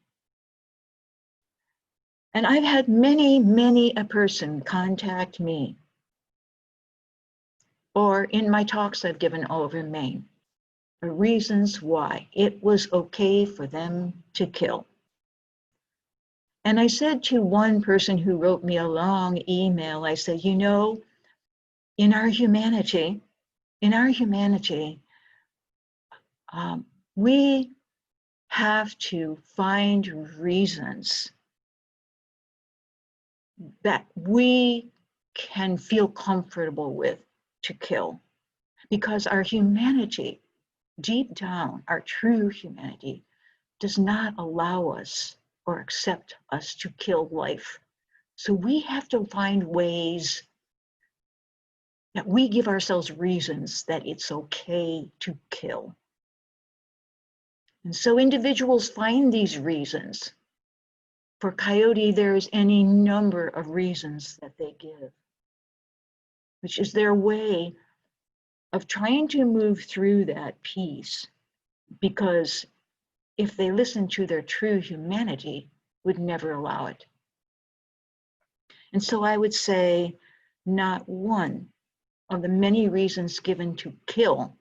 [SPEAKER 1] And I've had many a person contact me, or in my talks I've given all over Maine, the reasons why it was okay for them to kill. And I said to one person who wrote me a long email, I said, you know, in our humanity, we have to find reasons that we can feel comfortable with to kill, because our humanity, deep down, our true humanity, does not allow us or accept us to kill life. So we have to find ways that we give ourselves reasons that it's okay to kill. And so individuals find these reasons. For Coyote, there's any number of reasons that they give, which is their way of trying to move through that piece, because if they listen to their true humanity, would never allow it. And so I would say not one of the many reasons given to kill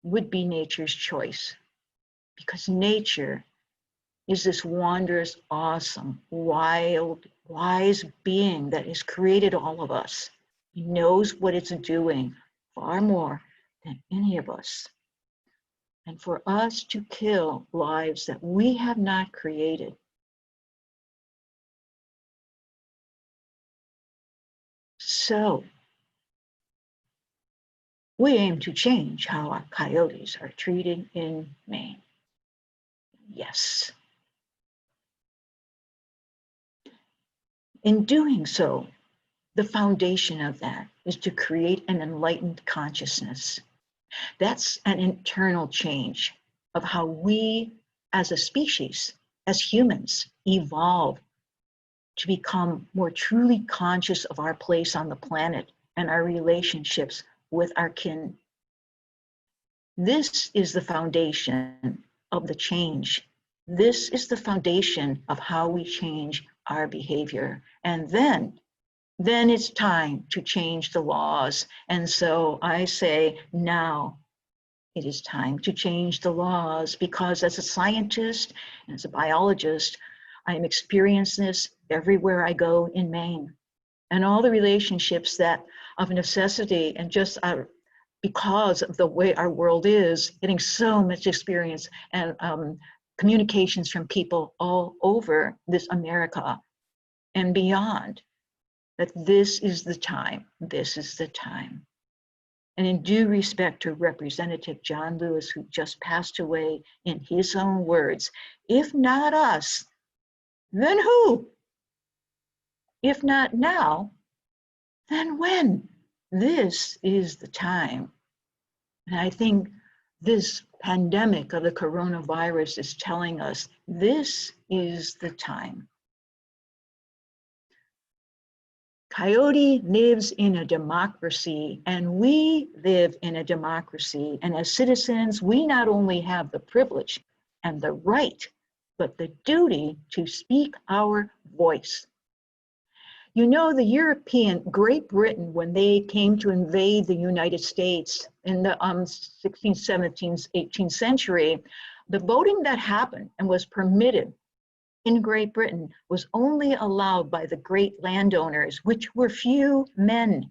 [SPEAKER 1] would be nature's choice, because nature is this wondrous, awesome, wild, wise being that has created all of us. He knows what it's doing far more than any of us. And for us to kill lives that we have not created, so we aim to change how our coyotes are treated in Maine. Yes. In doing so, the foundation of that is to create an enlightened consciousness. That's an internal change of how we as a species, as humans, evolve to become more truly conscious of our place on the planet and our relationships with our kin. This is the foundation of the change. This is the foundation of how we change our behavior. And then it's time to change the laws. And so I say now it is time to change the laws, because as a scientist and as a biologist, I am experiencing this everywhere I go in Maine. And all the relationships that of necessity and just because of the way our world is, getting so much experience and communications from people all over this America and beyond, that this is the time, this is the time. And in due respect to Representative John Lewis, who just passed away, in his own words, if not us, then who? If not now, then when? This is the time. And I think this pandemic of the coronavirus is telling us this is the time. Coyote lives in a democracy, and we live in a democracy. And as citizens, we not only have the privilege and the right, but the duty to speak our voice. You know, Great Britain, when they came to invade the United States in the 16th, 17th, 18th century, the voting that happened and was permitted in Great Britain was only allowed by the great landowners, which were few men.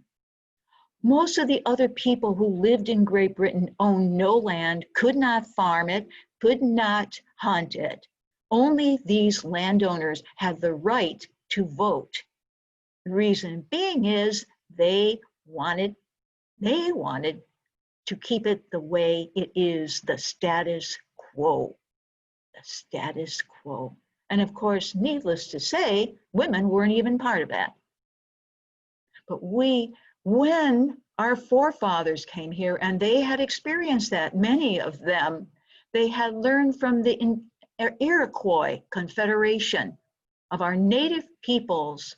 [SPEAKER 1] Most of the other people who lived in Great Britain owned no land, could not farm it, could not hunt it. Only these landowners had the right to vote. The reason being is they wanted to keep it the way it is, the status quo, the status quo. And of course, needless to say, women weren't even part of that. But when our forefathers came here and they had experienced that, many of them, they had learned from the Iroquois Confederation of our native peoples.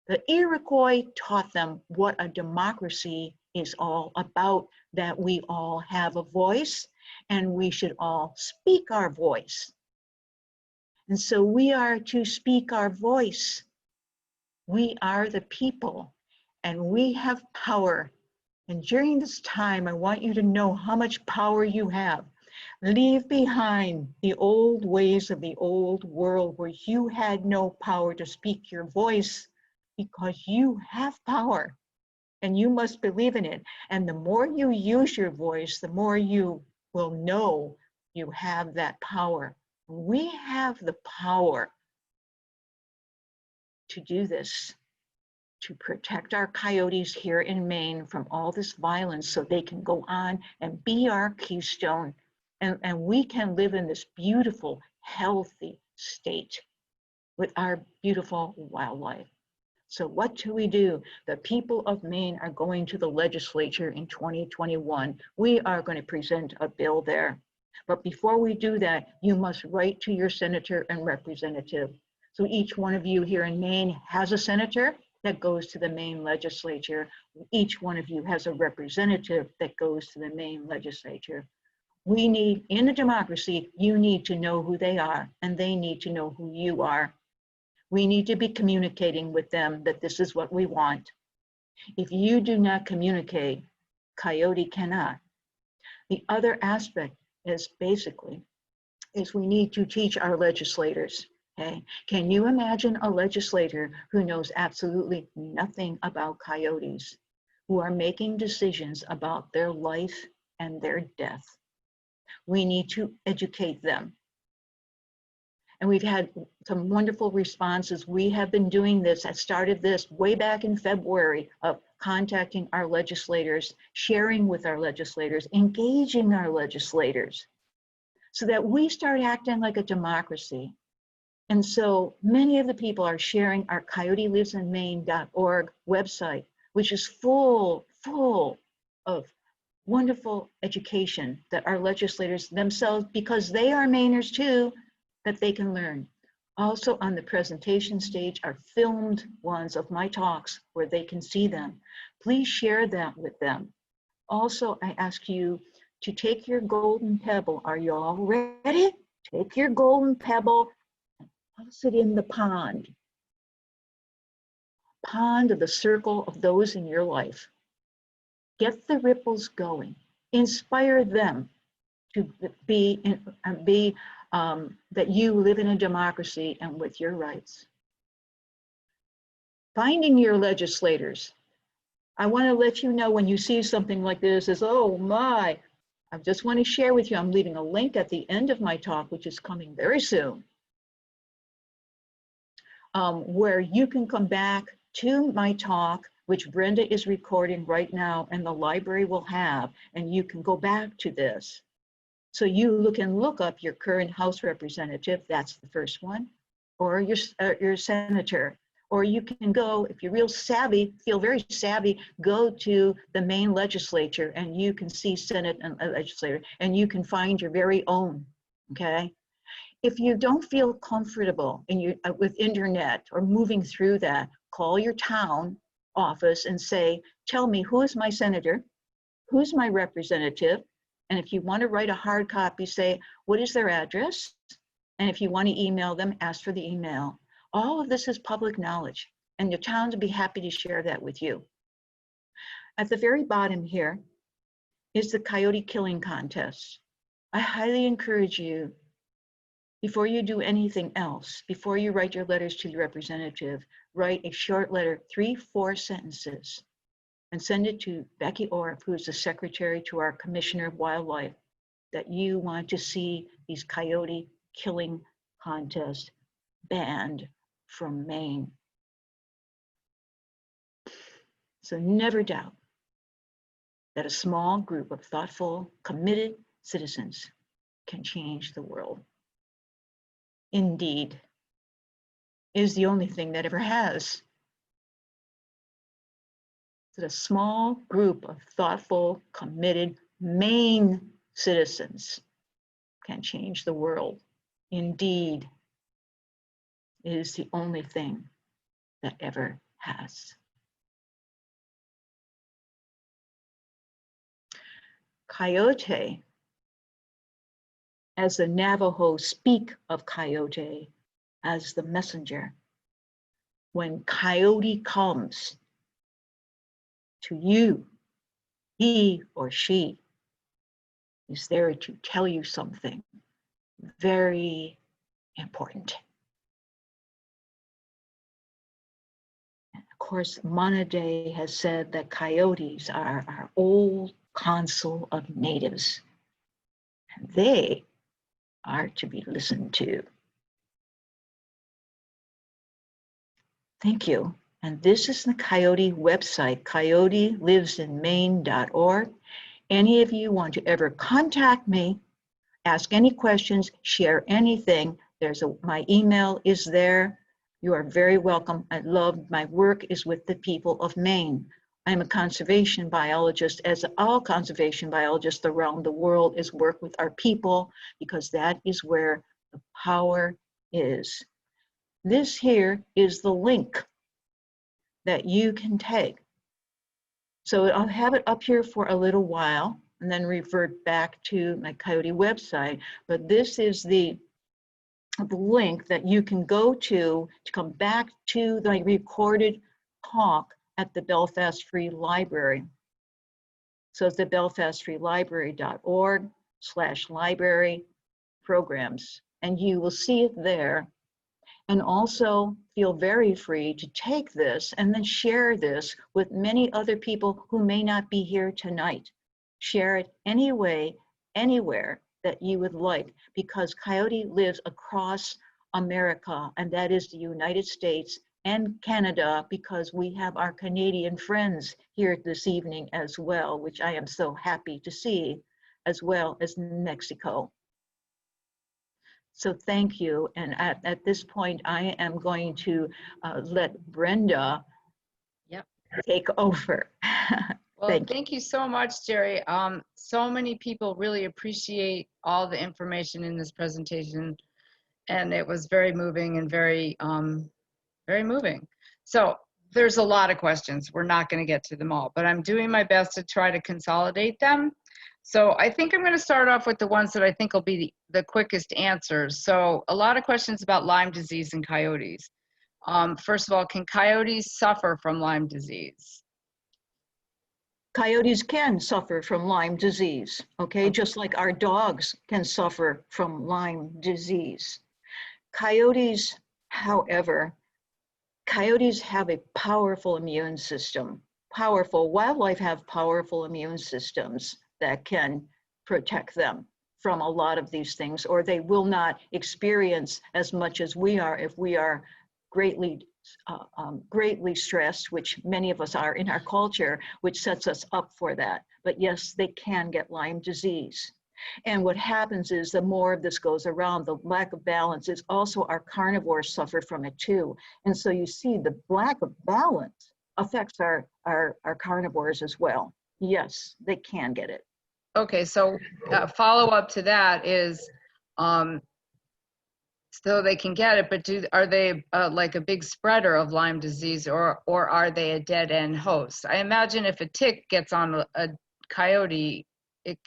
[SPEAKER 1] The Iroquois taught them what a democracy is all about, that we all have a voice and we should all speak our voice. And so we are to speak our voice. We are the people, and we have power. And during this time, I want you to know how much power you have. Leave behind the old ways of the old world where you had no power to speak your voice, because you have power and you must believe in it. And the more you use your voice, the more you will know you have that power. We have the power to do this, to protect our coyotes here in Maine from all this violence so they can go on and be our keystone. And we can live in this beautiful, healthy state with our beautiful wildlife. So what do we do? The people of Maine are going to the legislature in 2021. We are going to present a bill there. But before we do that, you must write to your senator and representative. So each one of you here in Maine has a senator that goes to the Maine legislature. Each one of you has a representative that goes to the Maine legislature. We need, in a democracy, you need to know who they are, and they need to know who you are. We need to be communicating with them that this is what we want. If you do not communicate, Coyote cannot. The other aspect is we need to teach our legislators. Okay? Can you imagine a legislator who knows absolutely nothing about coyotes, who are making decisions about their life and their death? We need to educate them. And we've had some wonderful responses. We have been doing this. I started this way back in February of contacting our legislators, sharing with our legislators, engaging our legislators, so that we start acting like a democracy. And so many of the people are sharing our coyotelivesinmaine.org website, which is full of wonderful education that our legislators themselves, because they are Mainers too, that they can learn. Also on the presentation stage are filmed ones of my talks where they can see them. Please share that with them. Also, I ask you to take your golden pebble. Are you all ready? Take your golden pebble and toss it in the pond. Pond of the circle of those in your life. Get the ripples going. Inspire them to that you live in a democracy and with your rights. Finding your legislators. I want to let you know when you see something like this is, oh my, I just want to share with you, I'm leaving a link at the end of my talk, which is coming very soon, where you can come back to my talk, which Brenda is recording right now and the library will have, and you can go back to this. So you can look up your current House representative, that's the first one, or your senator. Or you can go, if you're real savvy, feel very savvy, go to the Maine legislature and you can see Senate and legislature and you can find your very own, okay? If you don't feel comfortable with internet or moving through that, call your town office and say, tell me who is my senator, who's my representative, and if you want to write a hard copy, say, what is their address? And if you want to email them, ask for the email. All of this is public knowledge, and your towns would be happy to share that with you. At the very bottom here is the coyote killing contest. I highly encourage you, before you do anything else, before you write your letters to your representative, write a short letter, 3-4 sentences, and send it to Becky Orff, who is the secretary to our Commissioner of Wildlife, that you want to see these coyote killing contests banned from Maine. So never doubt that a small group of thoughtful, committed citizens can change the world. Indeed, is the only thing that ever has. That a small group of thoughtful, committed Maine citizens can change the world. Indeed, it is the only thing that ever has. Coyote, as the Navajo speak of coyote, as the messenger. When Coyote comes to you, he or she is there to tell you something very important. And of course, Monaday has said that coyotes are our old council of natives, and they are to be listened to. Thank you. And this is the Coyote website, coyotelivesinmaine.org. Any of you want to ever contact me, ask any questions, share anything, my email is there. You are very welcome. I love my work is with the people of Maine. I'm a conservation biologist, as all conservation biologists around the world is work with our people, because that is where the power is. This here is the link that you can take. So I'll have it up here for a little while and then revert back to my Coyote website. But this is the link that you can go to come back to the recorded talk at the Belfast Free Library. So it's the belfastfreelibrary.org/library programs, and you will see it there. And also feel very free to take this and then share this with many other people who may not be here tonight. Share it anyway, anywhere that you would like, because Coyote lives across America, and that is the United States and Canada, because we have our Canadian friends here this evening as well, which I am so happy to see, as well as Mexico. So thank you. And at this point, I am going to let Brenda take over.
[SPEAKER 2] Well, thank you so much, Geri. So many people really appreciate all the information in this presentation, and it was very moving and very moving. So there's a lot of questions. We're not going to get to them all, but I'm doing my best to try to consolidate them. So I think I'm going to start off with the ones that I think will be the quickest answers. So a lot of questions about Lyme disease in coyotes. First of all, can coyotes suffer from Lyme disease?
[SPEAKER 1] Coyotes can suffer from Lyme disease, okay? Just like our dogs can suffer from Lyme disease. Coyotes, however, coyotes have a powerful immune system. Wildlife have powerful immune systems that can protect them from a lot of these things, or they will not experience as much as we are if we are greatly stressed, which many of us are in our culture, which sets us up for that. But yes, they can get Lyme disease. And what happens is the more of this goes around, the lack of balance is also our carnivores suffer from it too. And so you see the lack of balance affects our carnivores as well. Yes, they can get it.
[SPEAKER 2] Okay, so follow up to that is, so they can get it, but are they like a big spreader of Lyme disease, or are they a dead end host? I imagine if a tick gets on a coyote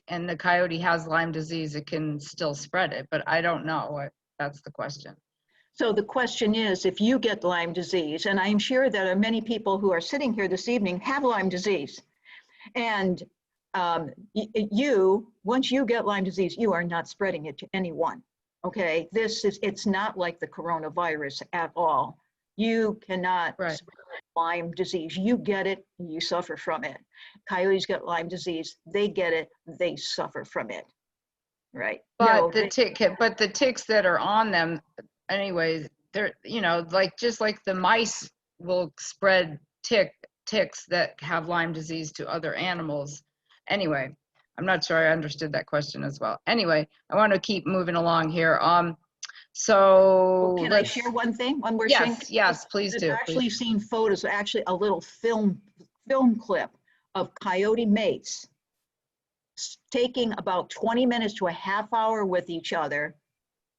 [SPEAKER 2] and the coyote has Lyme disease, it can still spread it, but I don't know. That's the question.
[SPEAKER 1] So the question is, if you get Lyme disease, and I'm sure that many people who are sitting here this evening have Lyme disease, and once you get Lyme disease, you are not spreading it to anyone. Okay, it's not like the coronavirus at all. You cannot spread Lyme disease. You get it, you suffer from it. Coyotes get Lyme disease, they get it, they suffer from it. Right.
[SPEAKER 2] But the ticks that are on them, anyways, they're, just like the mice will spread ticks that have Lyme disease to other animals. Anyway, I'm not sure I understood that question as well. Anyway, I want to keep moving along here. So
[SPEAKER 1] can I share one thing? One more thing?
[SPEAKER 2] Yes, please do.
[SPEAKER 1] I've actually seen photos, actually a little film clip of coyote mates taking about 20 minutes to a half hour with each other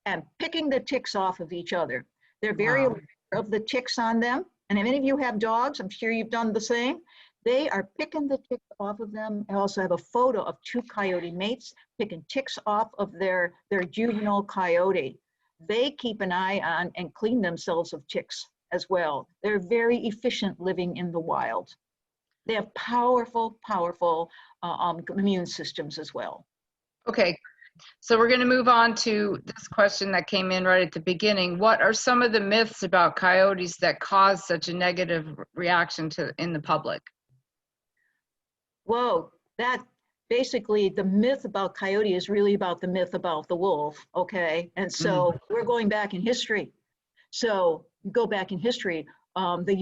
[SPEAKER 1] and picking the ticks off of each other. They're very aware of the ticks on them. And if any of you have dogs, I'm sure you've done the same. They are picking the ticks off of them. I also have a photo of two coyote mates picking ticks off of their juvenile coyote. they keep an eye on and clean themselves of ticks as well. They're very efficient living in the wild. They have powerful, powerful immune systems as well.
[SPEAKER 2] Okay, so we're going to move on to this question that came in right at the beginning. What are some of the myths about coyotes that cause such a negative reaction in the public?
[SPEAKER 1] Whoa, that basically the myth about coyote is really about the myth about the wolf, okay? And so we're going back in history. So you go back in history, the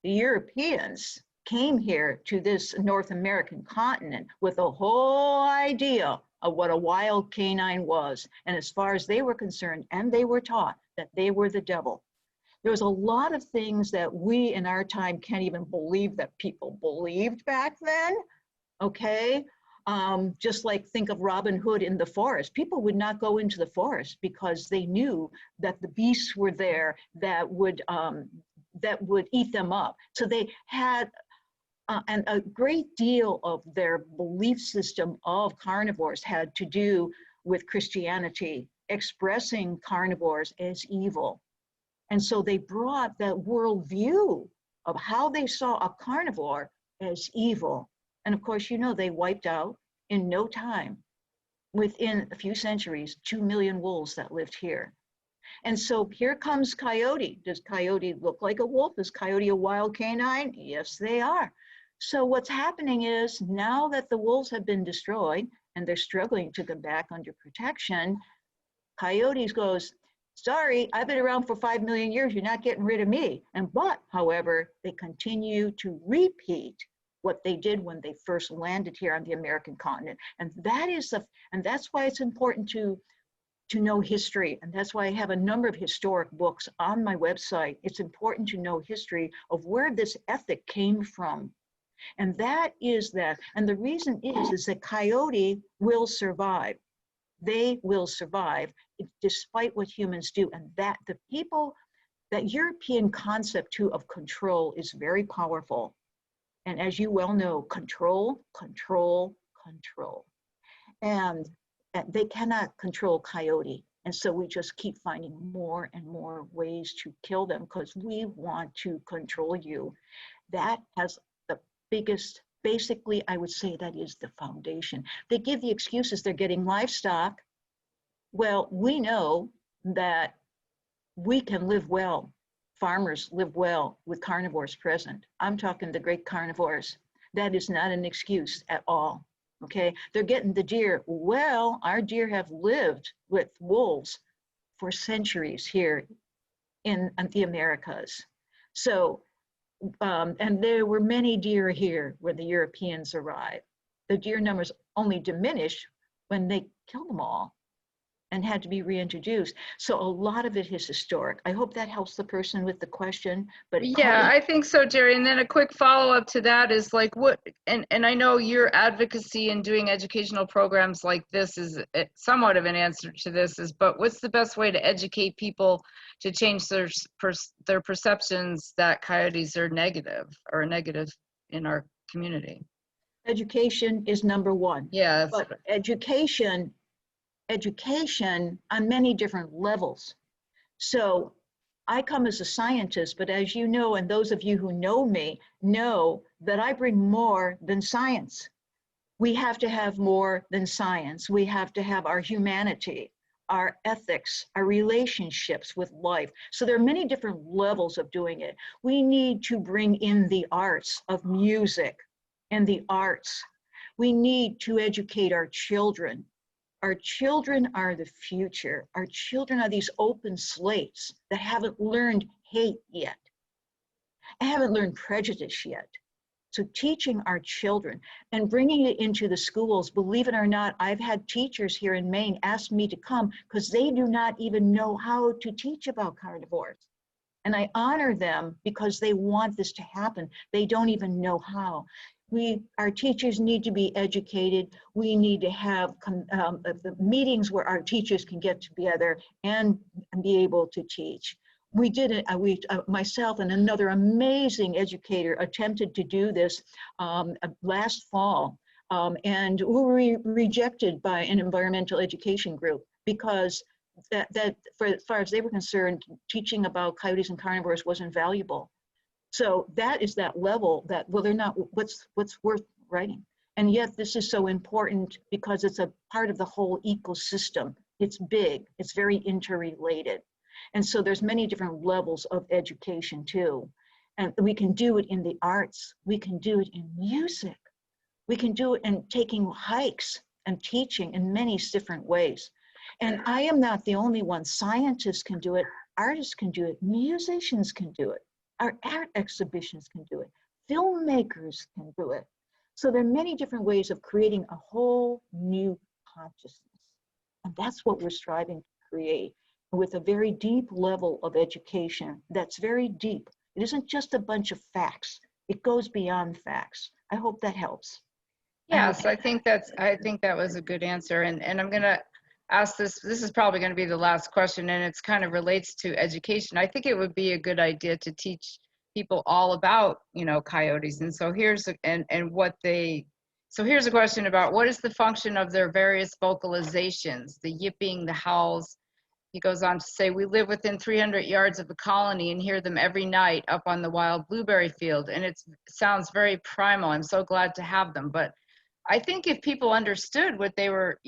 [SPEAKER 1] Europeans came here to this North American continent with a whole idea of what a wild canine was. And as far as they were concerned, and they were taught that they were the devil. There was a lot of things that we in our time can't even believe that people believed back then, okay? Just like think of Robin Hood in the forest. People would not go into the forest because they knew that the beasts were there that would eat them up. So they had and a great deal of their belief system of carnivores had to do with Christianity, expressing carnivores as evil. And so they brought that worldview of how they saw a carnivore as evil. And of course, you know, they wiped out in no time, within a few centuries, 2 million wolves that lived here. And so here comes coyote. Does coyote look like a wolf? Is coyote a wild canine? Yes, they are. So what's happening is now that the wolves have been destroyed and they're struggling to come back under protection, coyotes goes, sorry, I've been around for 5 million years. You're not getting rid of me. But, however, they continue to repeat what they did when they first landed here on the American continent. And that's why it's important to know history. And that's why I have a number of historic books on my website. It's important to know history of where this ethic came from. And that is that. And the reason is that coyote will survive. They will survive despite what humans do. And that that European concept too of control is very powerful. And as you well know, control, control, control. And they cannot control coyote. And so we just keep finding more and more ways to kill them because we want to control you. That has the biggest, basically, I would say that is the foundation. They give the excuses they're getting livestock. Well, we know that we can live well. Farmers live well with carnivores present. I'm talking the great carnivores. That is not an excuse at all, okay? They're getting the deer. Well, our deer have lived with wolves for centuries here in the Americas. So, and there were many deer here when the Europeans arrived. The deer numbers only diminished when they killed them all and had to be reintroduced. So a lot of it is historic. I hope that helps the person with the question. But
[SPEAKER 2] yeah, I think so, Geri. And then a quick follow-up to that is like what, and I know your advocacy in doing educational programs like this is somewhat of an answer to this, but what's the best way to educate people to change their perceptions that coyotes are negative or negative in our community?
[SPEAKER 1] Education is number one.
[SPEAKER 2] Yeah.
[SPEAKER 1] But education on many different levels. So I come as a scientist, but as you know, and those of you who know me know that I bring more than science. We have to have more than science. We have to have our humanity, our ethics, our relationships with life. So there are many different levels of doing it. We need to bring in the arts of music and the arts. We need to educate our children. Our children are the future. Our children are these open slates that haven't learned hate yet, haven't learned prejudice yet. So teaching our children and bringing it into the schools, believe it or not, I've had teachers here in Maine ask me to come because they do not even know how to teach about carnivores. And I honor them because they want this to happen. They don't even know how. Our teachers need to be educated. We need to have the meetings where our teachers can get together and be able to teach. We did it, myself and another amazing educator attempted to do this last fall. And we were rejected by an environmental education group because that for as far as they were concerned, teaching about coyotes and carnivores wasn't valuable. So that is that level that, well, they're not, what's worth writing. And yet this is so important because it's a part of the whole ecosystem. It's big, it's very interrelated. And so there's many different levels of education too. And we can do it in the arts, we can do it in music, we can do it in taking hikes and teaching in many different ways. And I am not the only one. Scientists can do it, artists can do it, musicians can do it, our art exhibitions can do it, filmmakers can do it. So there are many different ways of creating a whole new consciousness. And that's what we're striving to create with a very deep level of education that's very deep. It isn't just a bunch of facts. It goes beyond facts. I hope that helps.
[SPEAKER 2] Yes, I think that was a good answer. And I'm going to ask this is probably going to be the last question, and it's kind of relates to education. I think it would be a good idea to teach people all about, coyotes. And so here's a question about what is the function of their various vocalizations, the yipping, the howls. He goes on to say, we live within 300 yards of the colony and hear them every night up on the wild blueberry field. And it sounds very primal. I'm so glad to have them. But I think if people understood what they were,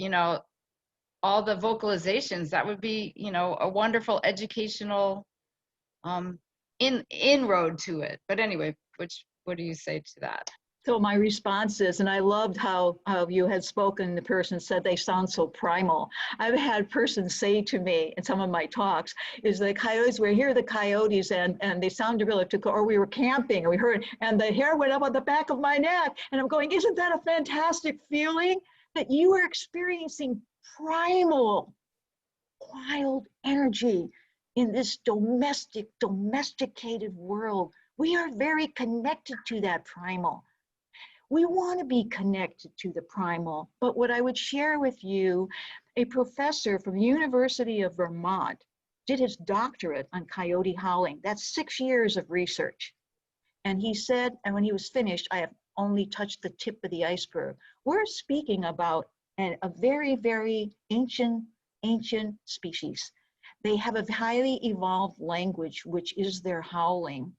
[SPEAKER 2] all the vocalizations, that would be, a wonderful educational inroad to it. But anyway, what do you say to that?
[SPEAKER 1] So my response is, and I loved how you had spoken, the person said they sound so primal. I've had persons say to me in some of my talks, is the coyotes, we're here, the coyotes, and they sounded really, or we were camping, and we heard, and the hair went up on the back of my neck. And I'm going, isn't that a fantastic feeling? That you are experiencing primal, wild energy in this domesticated world. We are very connected to that primal. We want to be connected to the primal, but what I would share with you, a professor from the University of Vermont did his doctorate on coyote howling. That's 6 years of research. And he said, and when he was finished, I have only touched the tip of the iceberg. We're speaking about a very, very ancient species. They have a highly evolved language, which is their howling.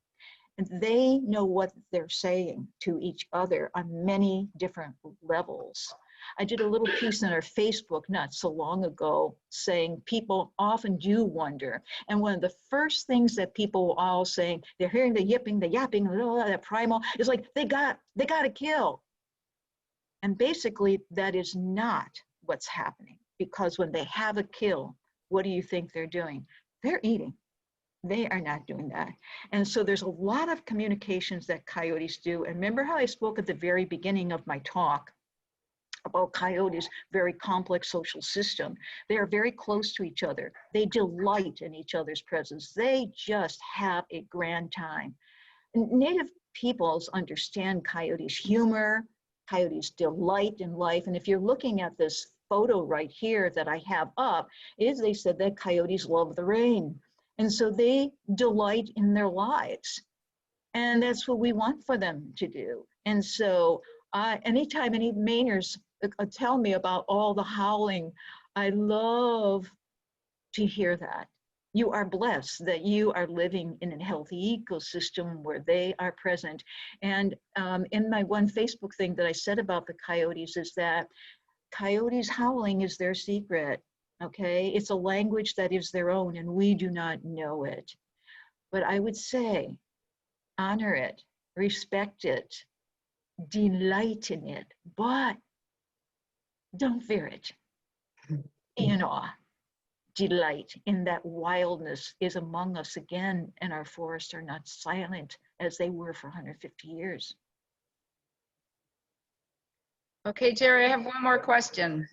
[SPEAKER 1] And they know what they're saying to each other on many different levels. I did a little piece on our Facebook not so long ago saying people often do wonder. And one of the first things that people were all saying, they're hearing the yipping, the yapping, that primal, is like, they got to kill. And basically that is not what's happening, because when they have a kill, what do you think they're doing? They're eating. They are not doing that. And so there's a lot of communications that coyotes do. And remember how I spoke at the very beginning of my talk about coyotes' very complex social system. They are very close to each other. They delight in each other's presence. They just have a grand time. And Native peoples understand coyotes' humor, coyotes' delight in life. And if you're looking at this photo right here that I have up, they said that coyotes love the rain. And so they delight in their lives. And that's what we want for them to do. And so anytime any Mainers tell me about all the howling, I love to hear that. You are blessed that you are living in a healthy ecosystem where they are present. And in my one Facebook thing that I said about the coyotes is that coyotes howling is their secret. Okay, it's a language that is their own and we do not know it. But I would say, honor it, respect it, delight in it, but don't fear it. Be in awe. Delight in that wildness is among us again, and our forests are not silent as they were for 150 years.
[SPEAKER 2] Okay, Geri, I have one more question.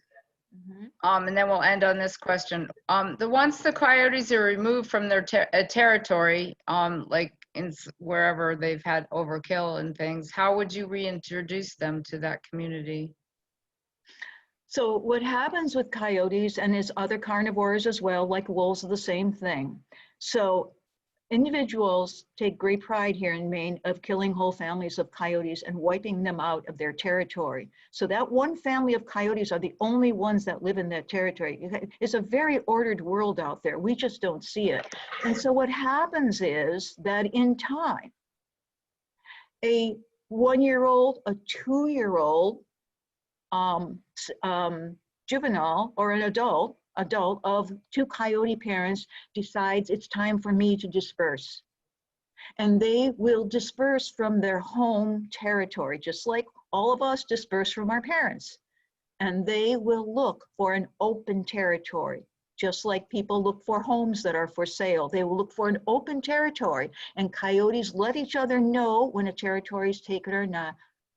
[SPEAKER 2] And then we'll end on this question. Once the coyotes are removed from their territory, like wherever they've had overkill and things, how would you reintroduce them to that community?
[SPEAKER 1] So what happens with coyotes, and as other carnivores as well, like wolves, are the same thing. So Individuals take great pride here in Maine of killing whole families of coyotes and wiping them out of their territory. So that one family of coyotes are the only ones that live in that territory. It's a very ordered world out there. We just don't see it. And so what happens is that in time, a 1-year-old, a 2-year-old juvenile or an adult of 2 coyote parents decides it's time for me to disperse. And they will disperse from their home territory, just like all of us disperse from our parents. And they will look for an open territory, just like people look for homes that are for sale. They will look for an open territory, and coyotes let each other know when a territory is taken or not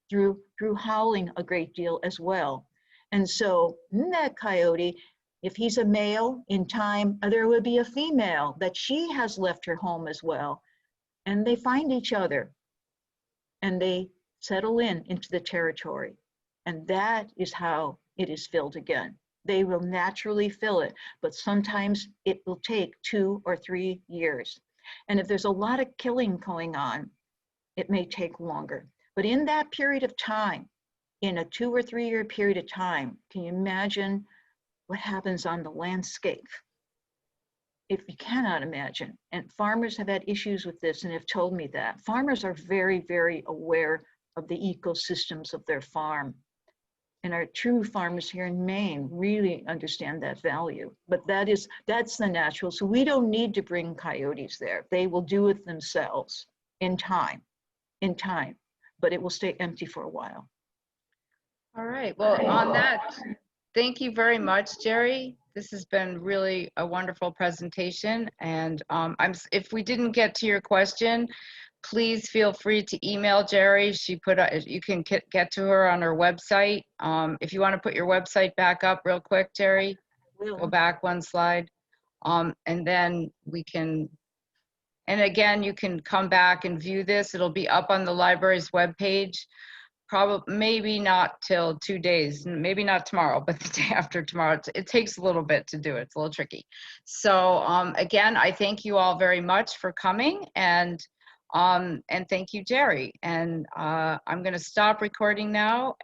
[SPEAKER 1] through howling a great deal as well. And so that coyote, if he's a male, in time, there will be a female that she has left her home as well. And they find each other and they settle into the territory. And that is how it is filled again. They will naturally fill it, but sometimes it will take 2 or 3 years. And if there's a lot of killing going on, it may take longer. But in that period of time, in a 2 or 3 year period of time, can you imagine what happens on the landscape? If you cannot imagine, and farmers have had issues with this and have told me that. Farmers are very, very aware of the ecosystems of their farm. And our true farmers here in Maine really understand that value. But that's the natural. So we don't need to bring coyotes there. They will do it themselves in time, but it will stay empty for a while.
[SPEAKER 2] All right, well, on that, thank you very much, Geri. This has been really a wonderful presentation. And if we didn't get to your question, please feel free to email Geri. You can get to her on her website. If you want to put your website back up real quick, Geri, go back 1 slide. And then and again, you can come back and view this. It'll be up on the library's webpage. Probably, maybe not till 2 days, maybe not tomorrow, but the day after tomorrow. It takes a little bit to do it. It's a little tricky. So again, I thank you all very much for coming, and thank you, Geri. And I'm going to stop recording now.